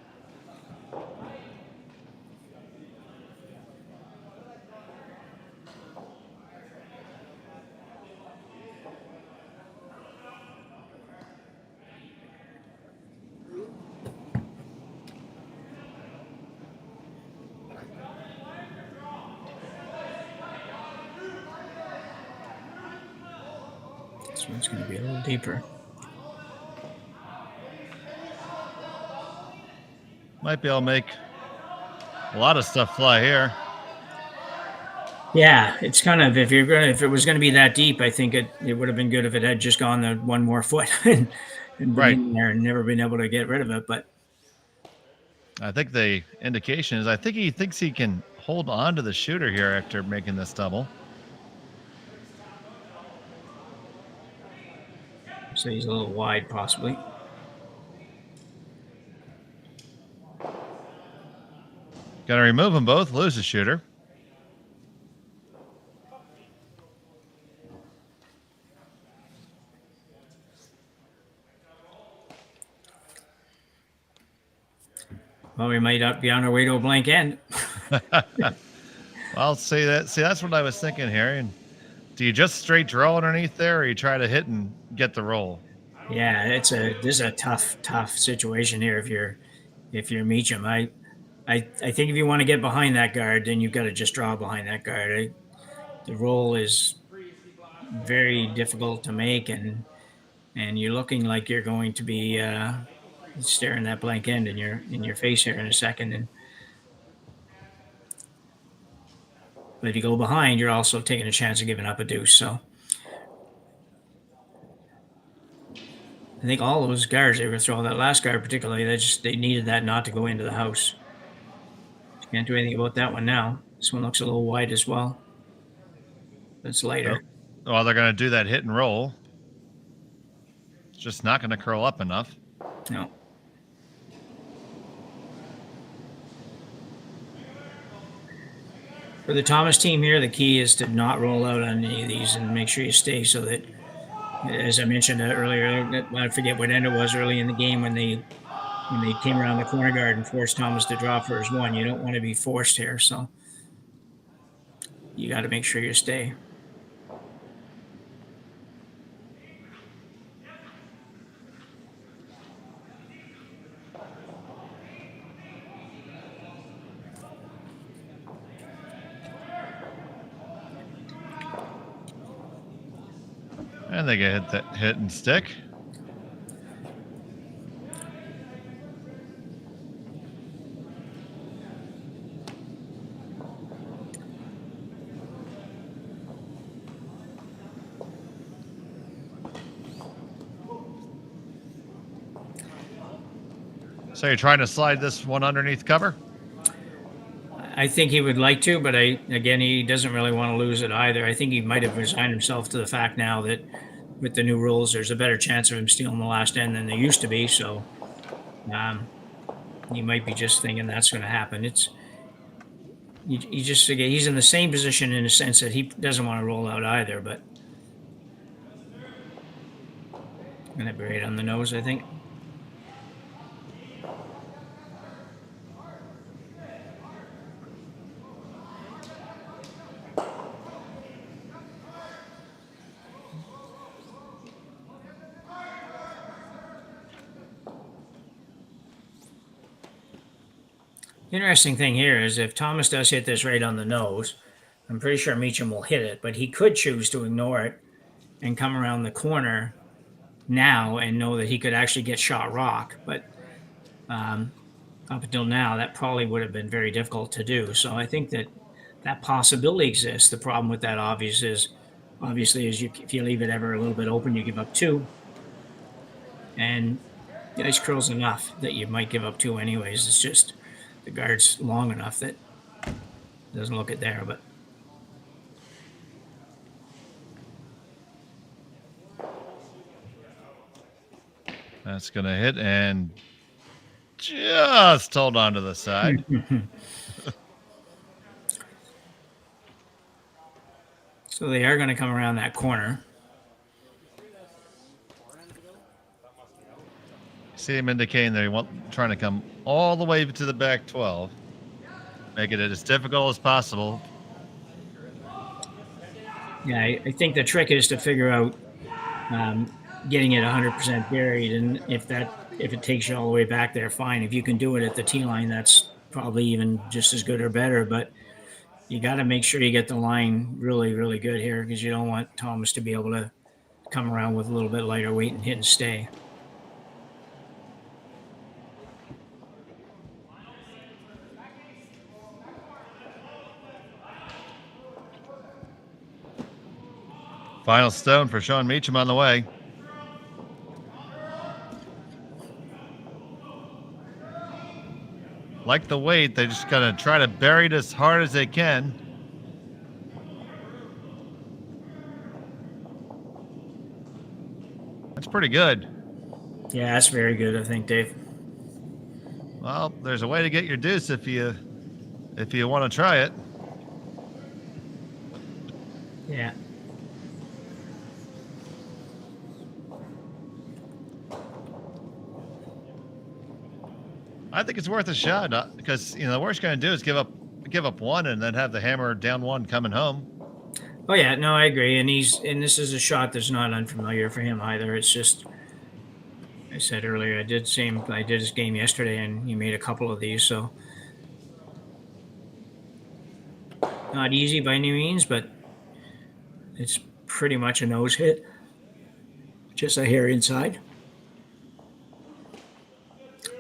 This one's going to be a little deeper. Might be able to make a lot of stuff fly here. Yeah, it's kind of, if it was going to be that deep, I think it would have been good if it had just gone the one more foot and been in there and never been able to get rid of it. But I think the indication is, I think he thinks he can hold on to the shooter here after making this double. So he's a little wide, possibly. Got to remove them both, lose the shooter. Well, we might be on our way to a blank end. Well, see, that's what I was thinking here. And do you just straight draw underneath there, or you try to hit and get the roll? Yeah, this is a tough situation here. If you're Meacham, I think if you want to get behind that guard, then you've got to just draw behind that guard. The roll is very difficult to make, and you're looking like you're going to be staring that blank end in your face here in a second. But if you go behind, you're also taking a chance of giving up a deuce. So I think all those guards they were throwing, that last guard particularly, they needed that not to go into the house. Can't do anything about that one now. This one looks a little wide as well. It's lighter. Well, they're going to do that hit and roll. It's just not going to curl up enough. No. For the Thomas team here, the key is to not roll out on any of these and make sure you stay so that, as I mentioned earlier, I forget what end it was early in the game when they came around the corner guard and forced Thomas to draw for his one. You don't want to be forced here, so you got to make sure you stay. And they get hit and stick. So you're trying to slide this one underneath cover? I think he would like to, but again, he doesn't really want to lose it either. I think he might have resigned himself to the fact now that with the new rules, there's a better chance of him stealing the last end than there used to be. So he might be just thinking that's going to happen. He's in the same position in a sense that he doesn't want to roll out either, but going to be right on the nose, I think. Interesting thing here is if Thomas does hit this right on the nose, I'm pretty sure Meacham will hit it, but he could choose to ignore it and come around the corner now and know that he could actually get shot rock. But up until now, that probably would have been very difficult to do. So I think that possibility exists. The problem with that obviously is if you leave it ever a little bit open, you give up 2. And the ice curl's enough that you might give up 2 anyways. It's just the guard's long enough that it doesn't look it there, but that's going to hit and just hold on to the side. So they are going to come around that corner. See him indicating they're trying to come all the way to the back 12. Make it as difficult as possible. Yeah, I think the trick is to figure out getting it 100% buried, and if it takes you all the way back there, fine. If you can do it at the tee line, that's probably even just as good or better. But you got to make sure you get the line really, really good here because you don't want Thomas to be able to come around with a little bit lighter weight and hit and stay. Final stone for Sean Meacham on the way. Like the weight, they're just going to try to bury it as hard as they can. That's pretty good. Yeah, that's very good, I think, Dave. Well, there's a way to get your deuce if you want to try it. Yeah. I think it's worth a shot because the worst you're going to do is give up 1 and then have the hammer down 1 coming home. Oh yeah, no, I agree, and this is a shot that's not unfamiliar for him either. It's just, I said earlier, I did his game yesterday, and he made a couple of these, so not easy by any means, but it's pretty much a nose hit, just a hair inside.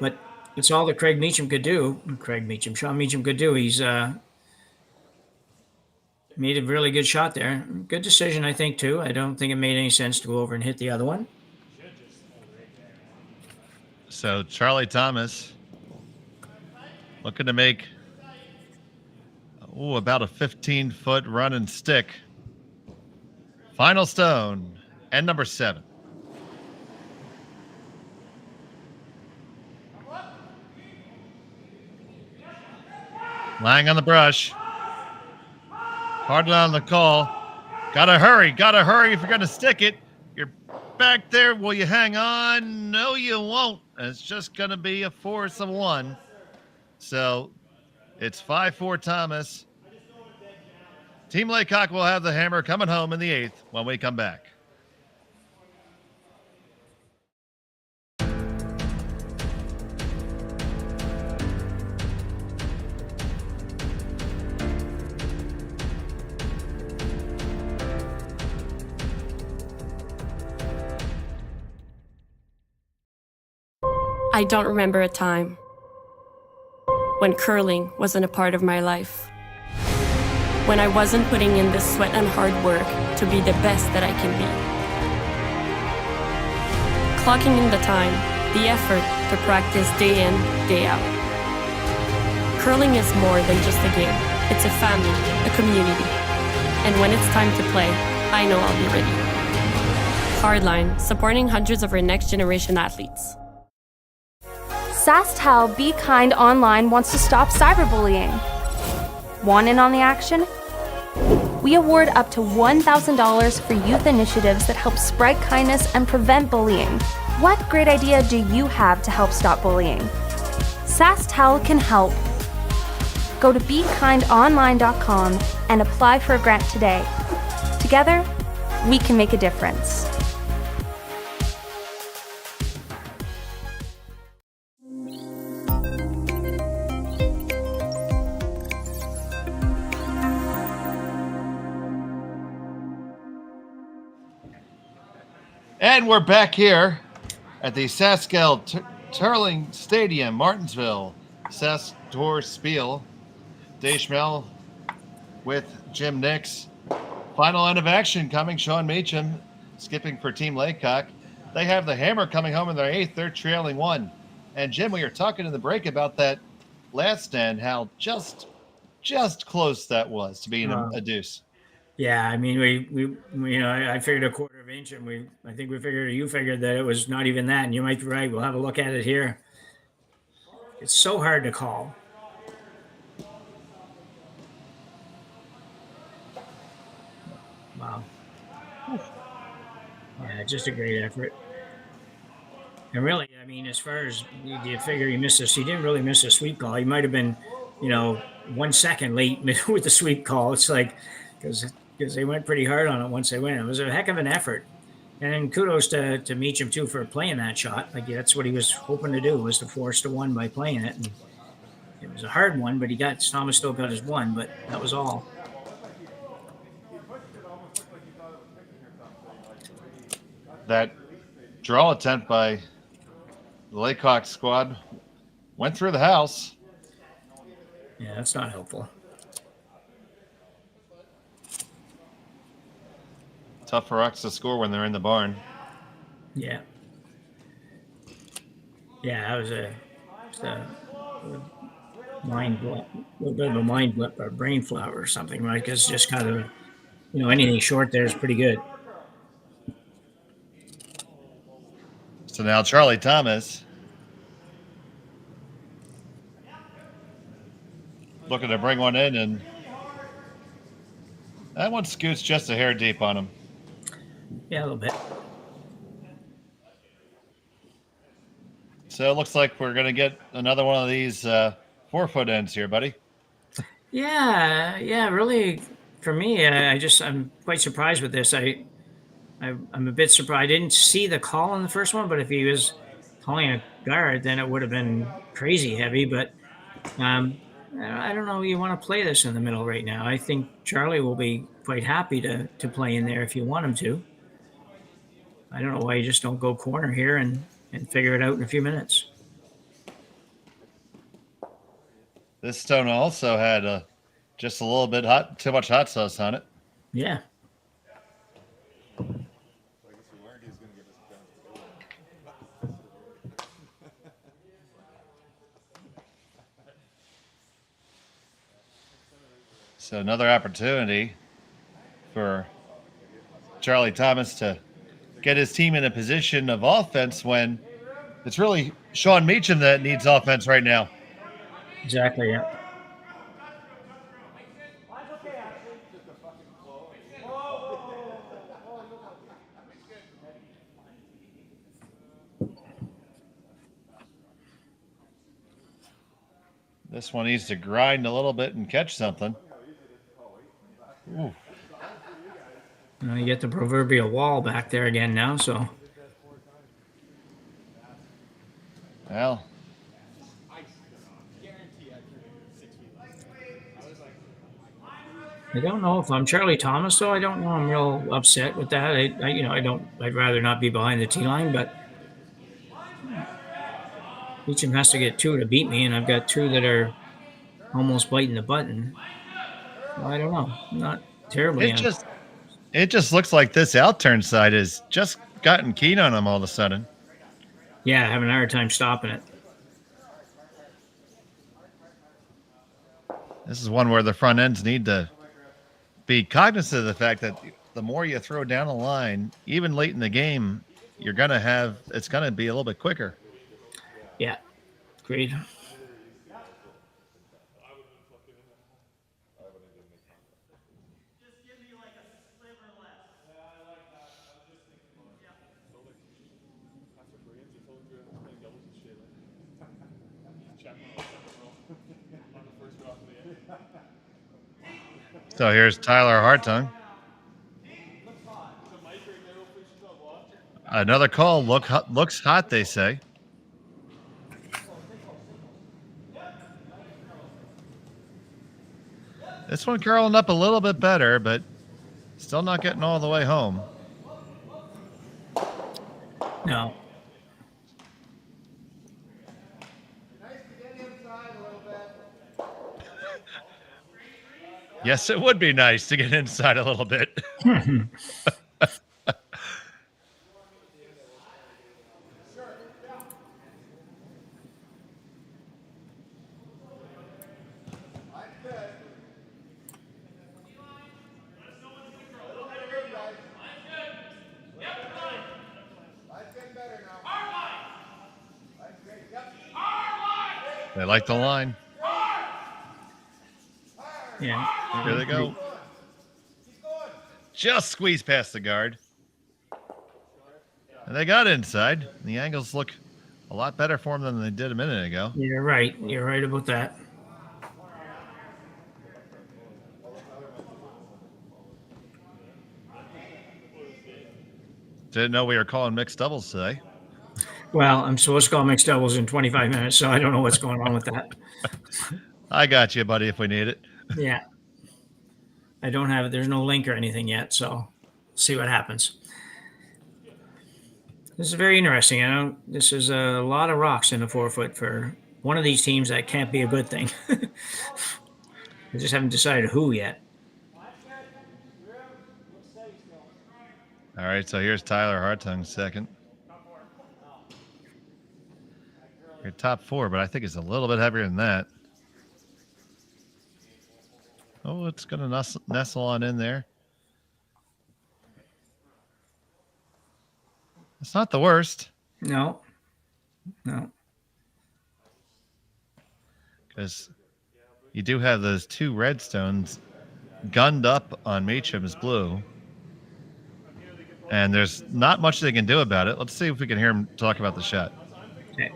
But it's all that Sean Meacham could do. He's made a really good shot there. Good decision, I think, too. I don't think it made any sense to go over and hit the other one. So Charley Thomas looking to make about a 15-foot run and stick. Final stone and number 7. Lying on the brush. Hard on the call. Gotta hurry if you're gonna stick it. You're back there. Will you hang on? No, you won't. It's just gonna be a force of 1. So it's 5-4 Thomas. Team Laycock will have the hammer coming home in the 8th when we come back. I don't remember a time when curling wasn't a part of my life. When I wasn't putting in the sweat and hard work to be the best that I can be. Clocking in the time, the effort to practice day in, day out. Curling is more than just a game. It's a family, a community. And when it's time to play, I know I'll be ready. Hardline, supporting hundreds of our next generation athletes. SaskTel Be Kind Online wants to stop cyberbullying. Want in on the action? We award up to $1,000 for youth initiatives that help spread kindness and prevent bullying. What great idea do you have to help stop bullying? SaskTel can help. Go to BeKindOnline.com and apply for a grant today. Together, we can make a difference. And we're back here at the SaskTel Turling Stadium, Martensville SaskTour Spiel. Dave Schmel with Jim Nix. Final end of action coming. Sean Meacham skipping for Team Laycock. They have the Hammer coming home in their 8th. They're trailing 1. And Jim, we were talking in the break about that last end, how just close that was to being a deuce. Yeah, I mean, we I figured a quarter of inch, and I think you figured that it was not even that, and you might be right. We'll have a look at it here. It's so hard to call. Wow. Yeah, just a great effort. And really, I mean, as far as you figure he didn't really miss a sweep call. He might have been, 1 second late with the sweep call. It's like, because they went pretty hard on it once they went. It was a heck of an effort. And kudos to Meacham, too, for playing that shot. Like, that's what he was hoping to do, was to force the one by playing it. And it was a hard one, but Thomas still got his one, but that was all. That draw attempt by the Laycock squad went through the house. Yeah, that's not helpful. Tough for Rocks to score when they're in the barn. Yeah. Yeah, that was a mind blip, a little bit of a mind blip or brain flower or something, right? Because just kind of, anything short there is pretty good. So now Charley Thomas looking to bring one in, and that one scoots just a hair deep on him. Yeah, a little bit. So it looks like we're going to get another one of these 4-foot ends here, buddy. Yeah, really, for me, I'm quite surprised with this. I'm a bit surprised. I didn't see the call on the first one, but if he was calling a guard, then it would have been crazy heavy. But I don't know. You want to play this in the middle right now. I think Charley will be quite happy to play in there if you want him to. I don't know why you just don't go corner here and figure it out in a few minutes. This stone also had just a little bit too much hot sauce on it. Yeah. So another opportunity for Charley Thomas to get his team in a position of offense when it's really Sean Meacham that needs offense right now. Exactly, yeah. This one needs to grind a little bit and catch something. Ooh. You get the proverbial wall back there again now, so. Well. I don't know if I'm Charley Thomas, though. I don't know. I'm real upset with that. I'd rather not be behind the tee line, but Meacham has to get 2 to beat me, and I've got 2 that are almost biting the button. Well, I don't know. I'm not terribly. It just looks like this outturn side has just gotten keen on him all of a sudden. Yeah, having a hard time stopping it. This is one where the front ends need to be cognizant of the fact that the more you throw down the line, even late in the game, you're going to have, it's going to be a little bit quicker. Yeah, agreed. So here's Tyler Hartung. Another call. Looks hot, they say. This one curling up a little bit better, but still not getting all the way home. No. Yes, it would be nice to get inside a little bit. They like the line. Yeah. Here they go. Just squeeze past the guard. And they got inside. The angles look a lot better for them than they did a minute ago. You're right. You're right about that. Didn't know we were calling mixed doubles today. Well, I'm supposed to call mixed doubles in 25 minutes, so I don't know what's going on with that. I got you, buddy, if we need it. Yeah. I don't have it. There's no link or anything yet, so see what happens. This is very interesting. I know this is a lot of rocks in the 4-foot for one of these teams. That can't be a good thing. I just haven't decided who yet. All right, so here's Tyler Hartung second. Your top 4, but I think it's a little bit heavier than that. Oh, it's going to nestle on in there. It's not the worst. No. No. Because you do have those 2 redstones gunned up on Meacham's blue. And there's not much they can do about it. Let's see if we can hear him talk about the shot. Okay.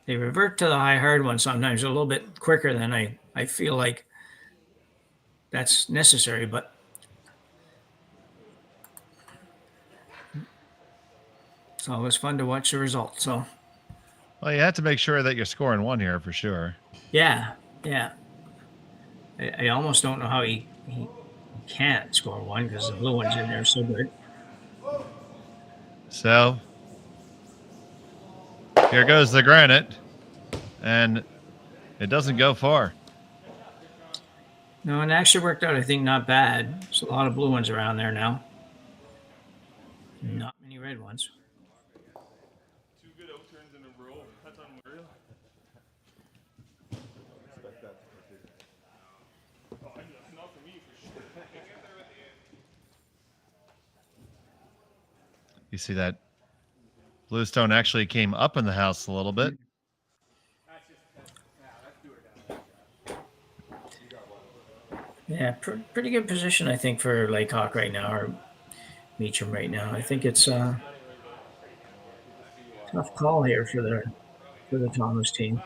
They revert to the high hard one sometimes a little bit quicker than I feel like that's necessary, but it's always fun to watch the result. So, well, you have to make sure that you're scoring 1 here for sure. Yeah. I almost don't know how he can't score 1 because the blue one's in there so good. So here goes the granite, and it doesn't go far. No, and it actually worked out, I think, not bad. There's a lot of blue ones around there now. Not many red ones. 2 good outturns in a row. That's unreal. That's not for me, for sure. You see that bluestone actually came up in the house a little bit. Yeah, pretty good position, I think, for Laycock right now, or Meacham right now. I think it's a tough call here for the Thomas team.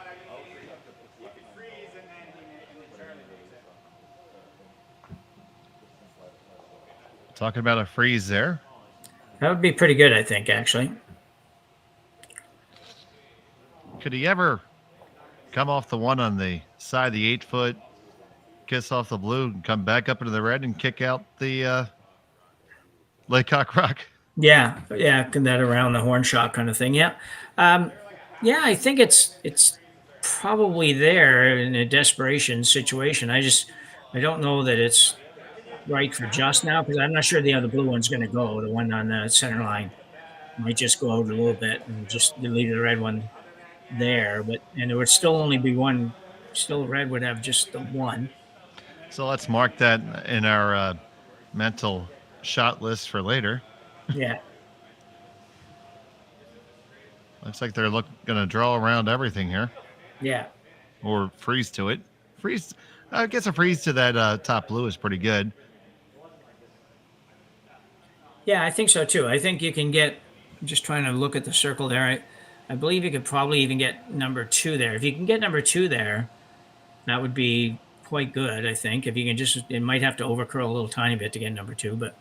Talking about a freeze there. That would be pretty good, I think, actually. Could he ever come off the one on the side of the 8-foot, kiss off the blue, and come back up into the red and kick out the Laycock rock? Yeah, that around the horn shot kind of thing. Yeah, I think it's probably there in a desperation situation. I don't know that it's right for just now because I'm not sure the other blue one's going to go. The one on the center line might just go out a little bit and just leave the red one there. And there would still only be one. Still, red would have just the one. So let's mark that in our mental shot list for later. Yeah. Looks like they're going to draw around everything here. Yeah. Or freeze to it. I guess a freeze to that top blue is pretty good. Yeah, I think so too. I think you can get, I'm just trying to look at the circle there. I believe you could probably even get number 2 there. If you can get number 2 there, that would be quite good, I think. If you can just, it might have to overcurl a little tiny bit to get number 2, but.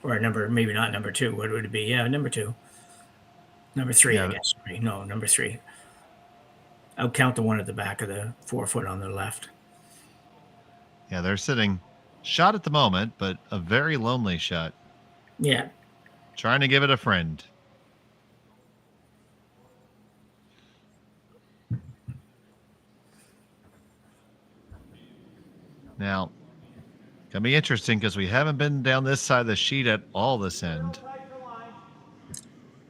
Or maybe not number 2. What would it be? Yeah, number 2. Number 3, I guess. No, number 3. I'll count the one at the back of the 4-foot on the left. Yeah, they're sitting shot at the moment, but a very lonely shot. Yeah. Trying to give it a friend. Now, gonna be interesting because we haven't been down this side of the sheet at all this end.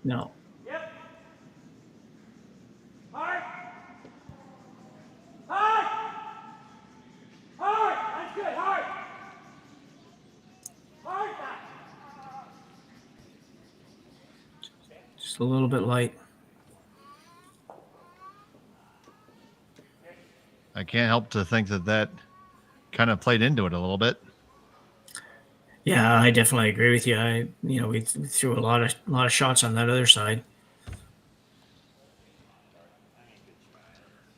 No. Yep. Hard. Hard. Hard. That's good. Hard. Hard. Just a little bit light. I can't help to think that kind of played into it a little bit. Yeah, I definitely agree with you. We threw a lot of shots on that other side.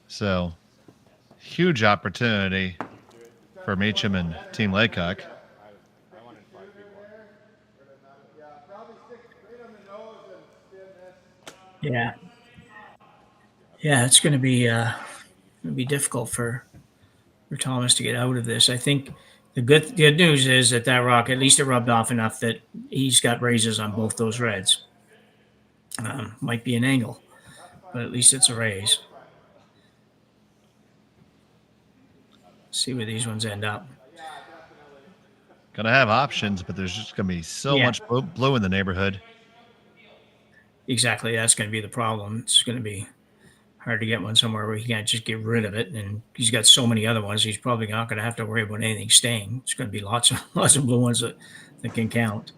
So, huge opportunity for Meacham and Team Laycock. Yeah, it's going to be difficult for Thomas to get out of this. I think the good news is that rock, at least it rubbed off enough that he's got raises on both those reds. Might be an angle, but at least it's a raise. See where these ones end up. Gonna have options, but there's just gonna be so much blue in the neighborhood. Exactly, that's going to be the problem. It's going to be hard to get one somewhere where he can't just get rid of it. And he's got so many other ones, he's probably not going to have to worry about anything staying. It's going to be lots of blue ones that can count.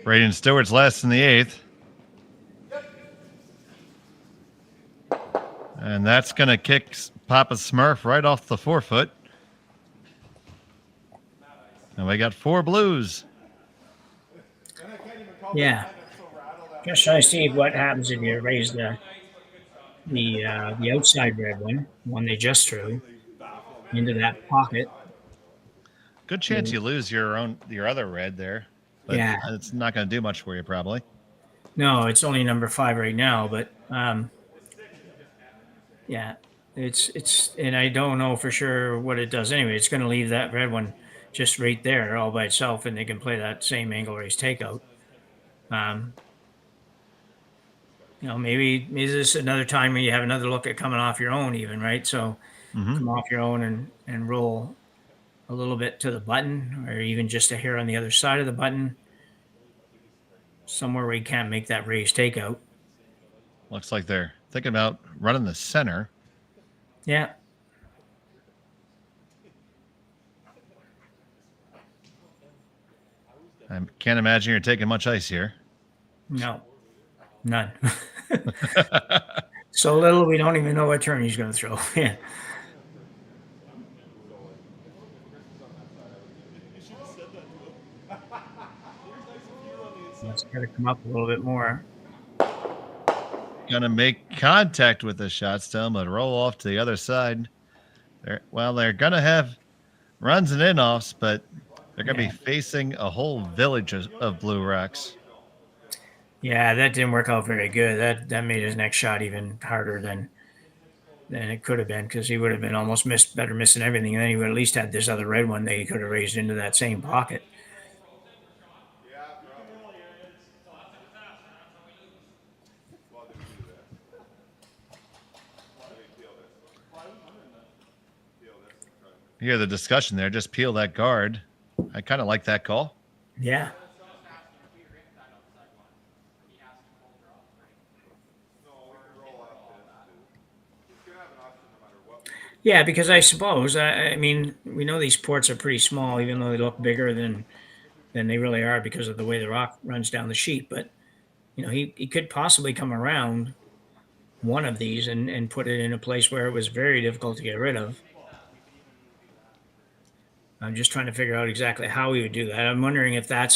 Braden Stewart's last in the 8th. And that's going to kick Papa Smurf right off the 4-foot. And we got 4 blues. Yeah. Just trying to see what happens if you raise the outside red one they just threw, into that pocket. Good chance you lose your other red there. But it's not going to do much for you probably. No, it's only number 5 right now, but it's and I don't know for sure what it does anyway. It's going to leave that red one just right there all by itself, and they can play that same angle raise takeout. Maybe this is another time where you have another look at coming off your own even, right? So come off your own and roll a little bit to the button, or even just a hair on the other side of the button, somewhere where you can't make that raise takeout. Looks like they're thinking about running the center. Yeah. I can't imagine you're taking much ice here. No, none. So little, we don't even know what turn he's going to throw. Yeah. It's got to come up a little bit more. going to make contact with the shot stone, but roll off to the other side. They're going to have runs and in-offs, but they're going to be facing a whole village of blue rocks. Yeah, that didn't work out very good. That made his next shot even harder than it could have been, because he would have been almost missing everything, and then he would at least had this other red one that he could have raised into that same pocket. You hear the discussion there. Just peel that guard. I kind of like that call. Yeah. Yeah, because I suppose, I mean, we know these ports are pretty small, even though they look bigger than they really are because of the way the rock runs down the sheet. But, you know, he could possibly come around one of these and put it in a place where it was very difficult to get rid of. I'm just trying to figure out exactly how he would do that. I'm wondering if I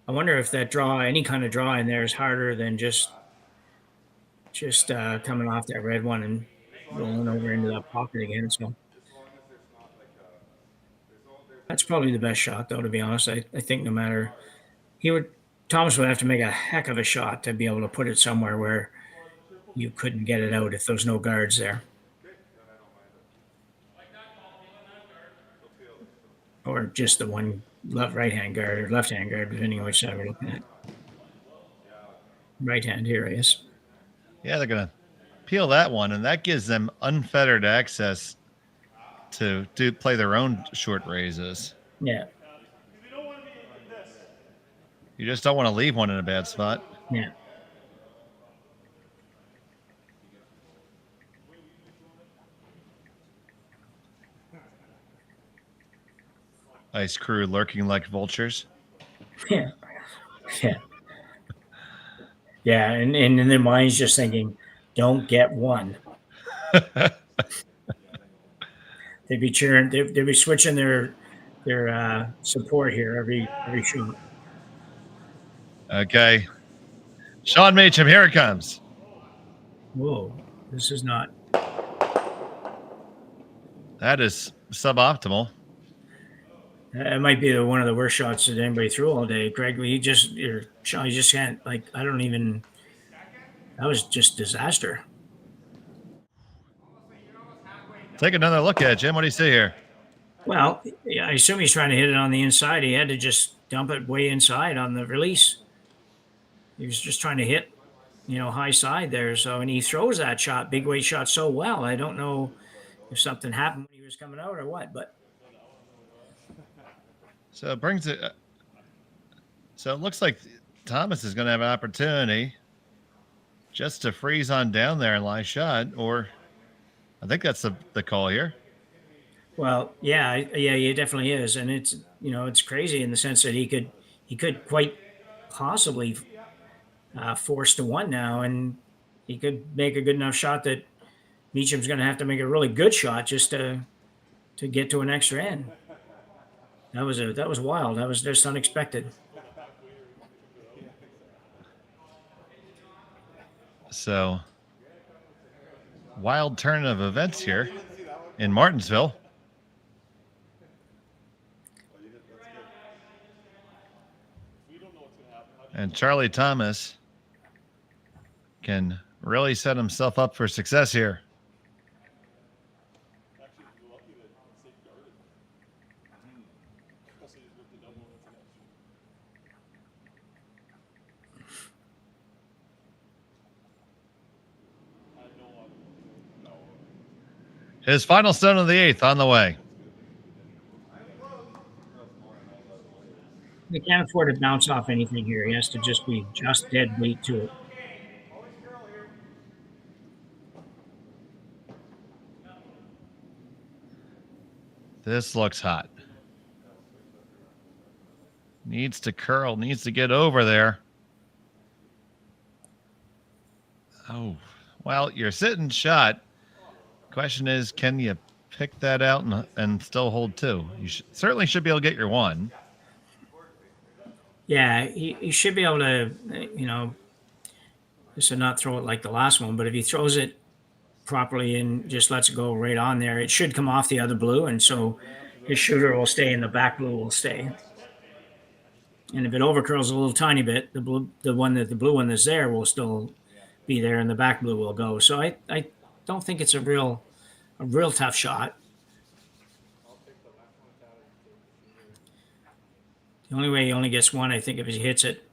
wonder if that draw, any kind of draw in there, is harder than just coming off that red one and rolling over into that pocket again. So that's probably the best shot, though, to be honest. I think no matter, Thomas would have to make a heck of a shot to be able to put it somewhere where you couldn't get it out if there's no guards there. Or just the one right-hand guard or left-hand guard, depending on which side we're looking at. Right hand here, I guess. Yeah, they're going to peel that one, and that gives them unfettered access to play their own short raises. Yeah. You just don't want to leave one in a bad spot. Yeah. Ice crew lurking like vultures. Yeah. Yeah. Yeah, and in their minds just thinking, don't get one. They'd be cheering, they'd be switching their support here every shot. Okay. Sean Meacham, here it comes. Whoa, this is not. That is suboptimal. It might be one of the worst shots that anybody threw all day. Greg, you just can't, like, that was just disaster. Take another look at it, Jim. What do you see here? Well, I assume he's trying to hit it on the inside. He had to just dump it way inside on the release. He was just trying to hit, high side there. So, and he throws that shot, big weight shot, so well. I don't know if something happened when he was coming out or what, but. So it brings it. So it looks like Thomas is going to have an opportunity just to freeze on down there and lie shot, or I think that's the call here. Well, yeah, he definitely is, and it's crazy in the sense that he could quite possibly force to one now, and he could make a good enough shot that Meacham's going to have to make a really good shot just to get to an extra end. That was wild. That was just unexpected. So, wild turn of events here in Martensville. And Charley Thomas can really set himself up for success here. His final stone of the eighth on the way. They can't afford to bounce off anything here. He has to just be just dead weight to it. This looks hot. Needs to curl, needs to get over there. Oh, well, you're sitting shot. Question is, can you pick that out and still hold two? You certainly should be able to get your one. Yeah, he should be able to, just to not throw it like the last one. But if he throws it properly and just lets it go right on there, it should come off the other blue, and so his shooter will stay and the back blue will stay. And if it overcurls a little tiny bit, the blue one that's there will still be there, and the back blue will go. So I don't think it's a real tough shot. The only way he only gets one, I think, if he hits it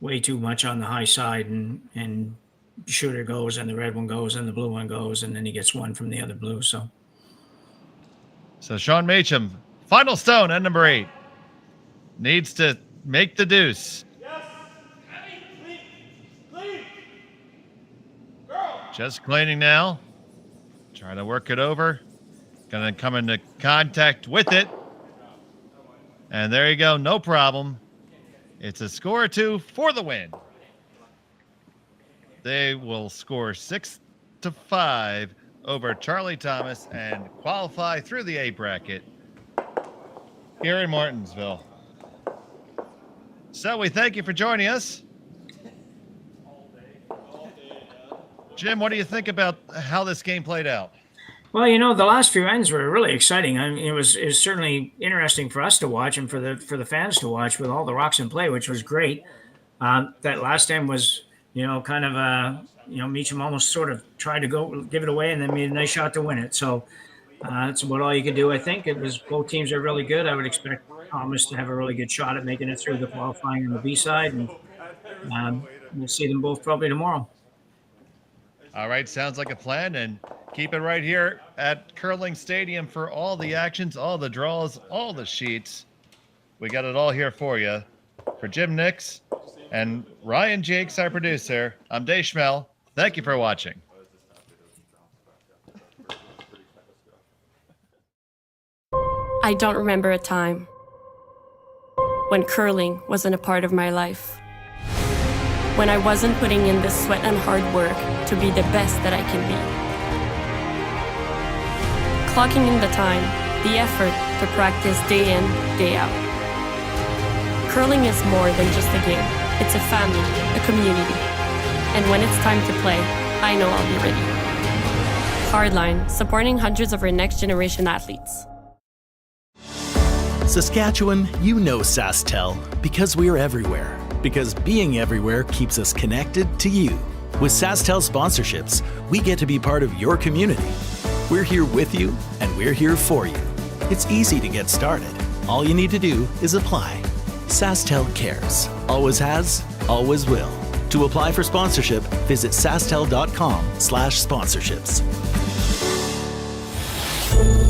way too much on the high side and shooter goes and the red one goes and the blue one goes, and then he gets one from the other blue. So Sean Macham, final stone at number 8. Needs to make the deuce. Just cleaning now. Trying to work it over. Gonna come into contact with it. And there you go, no problem. It's a score of 2 for the win. They will score 6-5 over Charley Thomas and qualify through the A bracket here in Martensville. So we thank you for joining us. Jim, what do you think about how this game played out? Well, the last few ends were really exciting. I mean, it was certainly interesting for us to watch and for the fans to watch with all the rocks in play, which was great. That last end was, kind of Meacham almost sort of tried to go give it away and then made a nice shot to win it. So that's about all you could do, I think. It was both teams are really good. I would expect Thomas to have a really good shot at making it through the qualifying on the B side, and we'll see them both probably tomorrow. All right, sounds like a plan, and keep it right here at Curling Stadium for all the actions, all the draws, all the sheets. We got it all here for you. For Jim Nix and Ryan Jacques, our producer, I'm Dave Schmel. Thank you for watching. I don't remember a time when curling wasn't a part of my life. When I wasn't putting in the sweat and hard work to be the best that I can be. Clocking in the time, the effort to practice day in, day out. Curling is more than just a game. It's a family, a community. And when it's time to play, I know I'll be ready. Hardline, supporting hundreds of our next generation athletes. Saskatchewan, you know SaskTel because we're everywhere. Because being everywhere keeps us connected to you. With SaskTel sponsorships, we get to be part of your community. We're here with you, and we're here for you. It's easy to get started. All you need to do is apply. SaskTel cares. Always has, always will. To apply for sponsorship, visit SaskTel.com/sponsorships.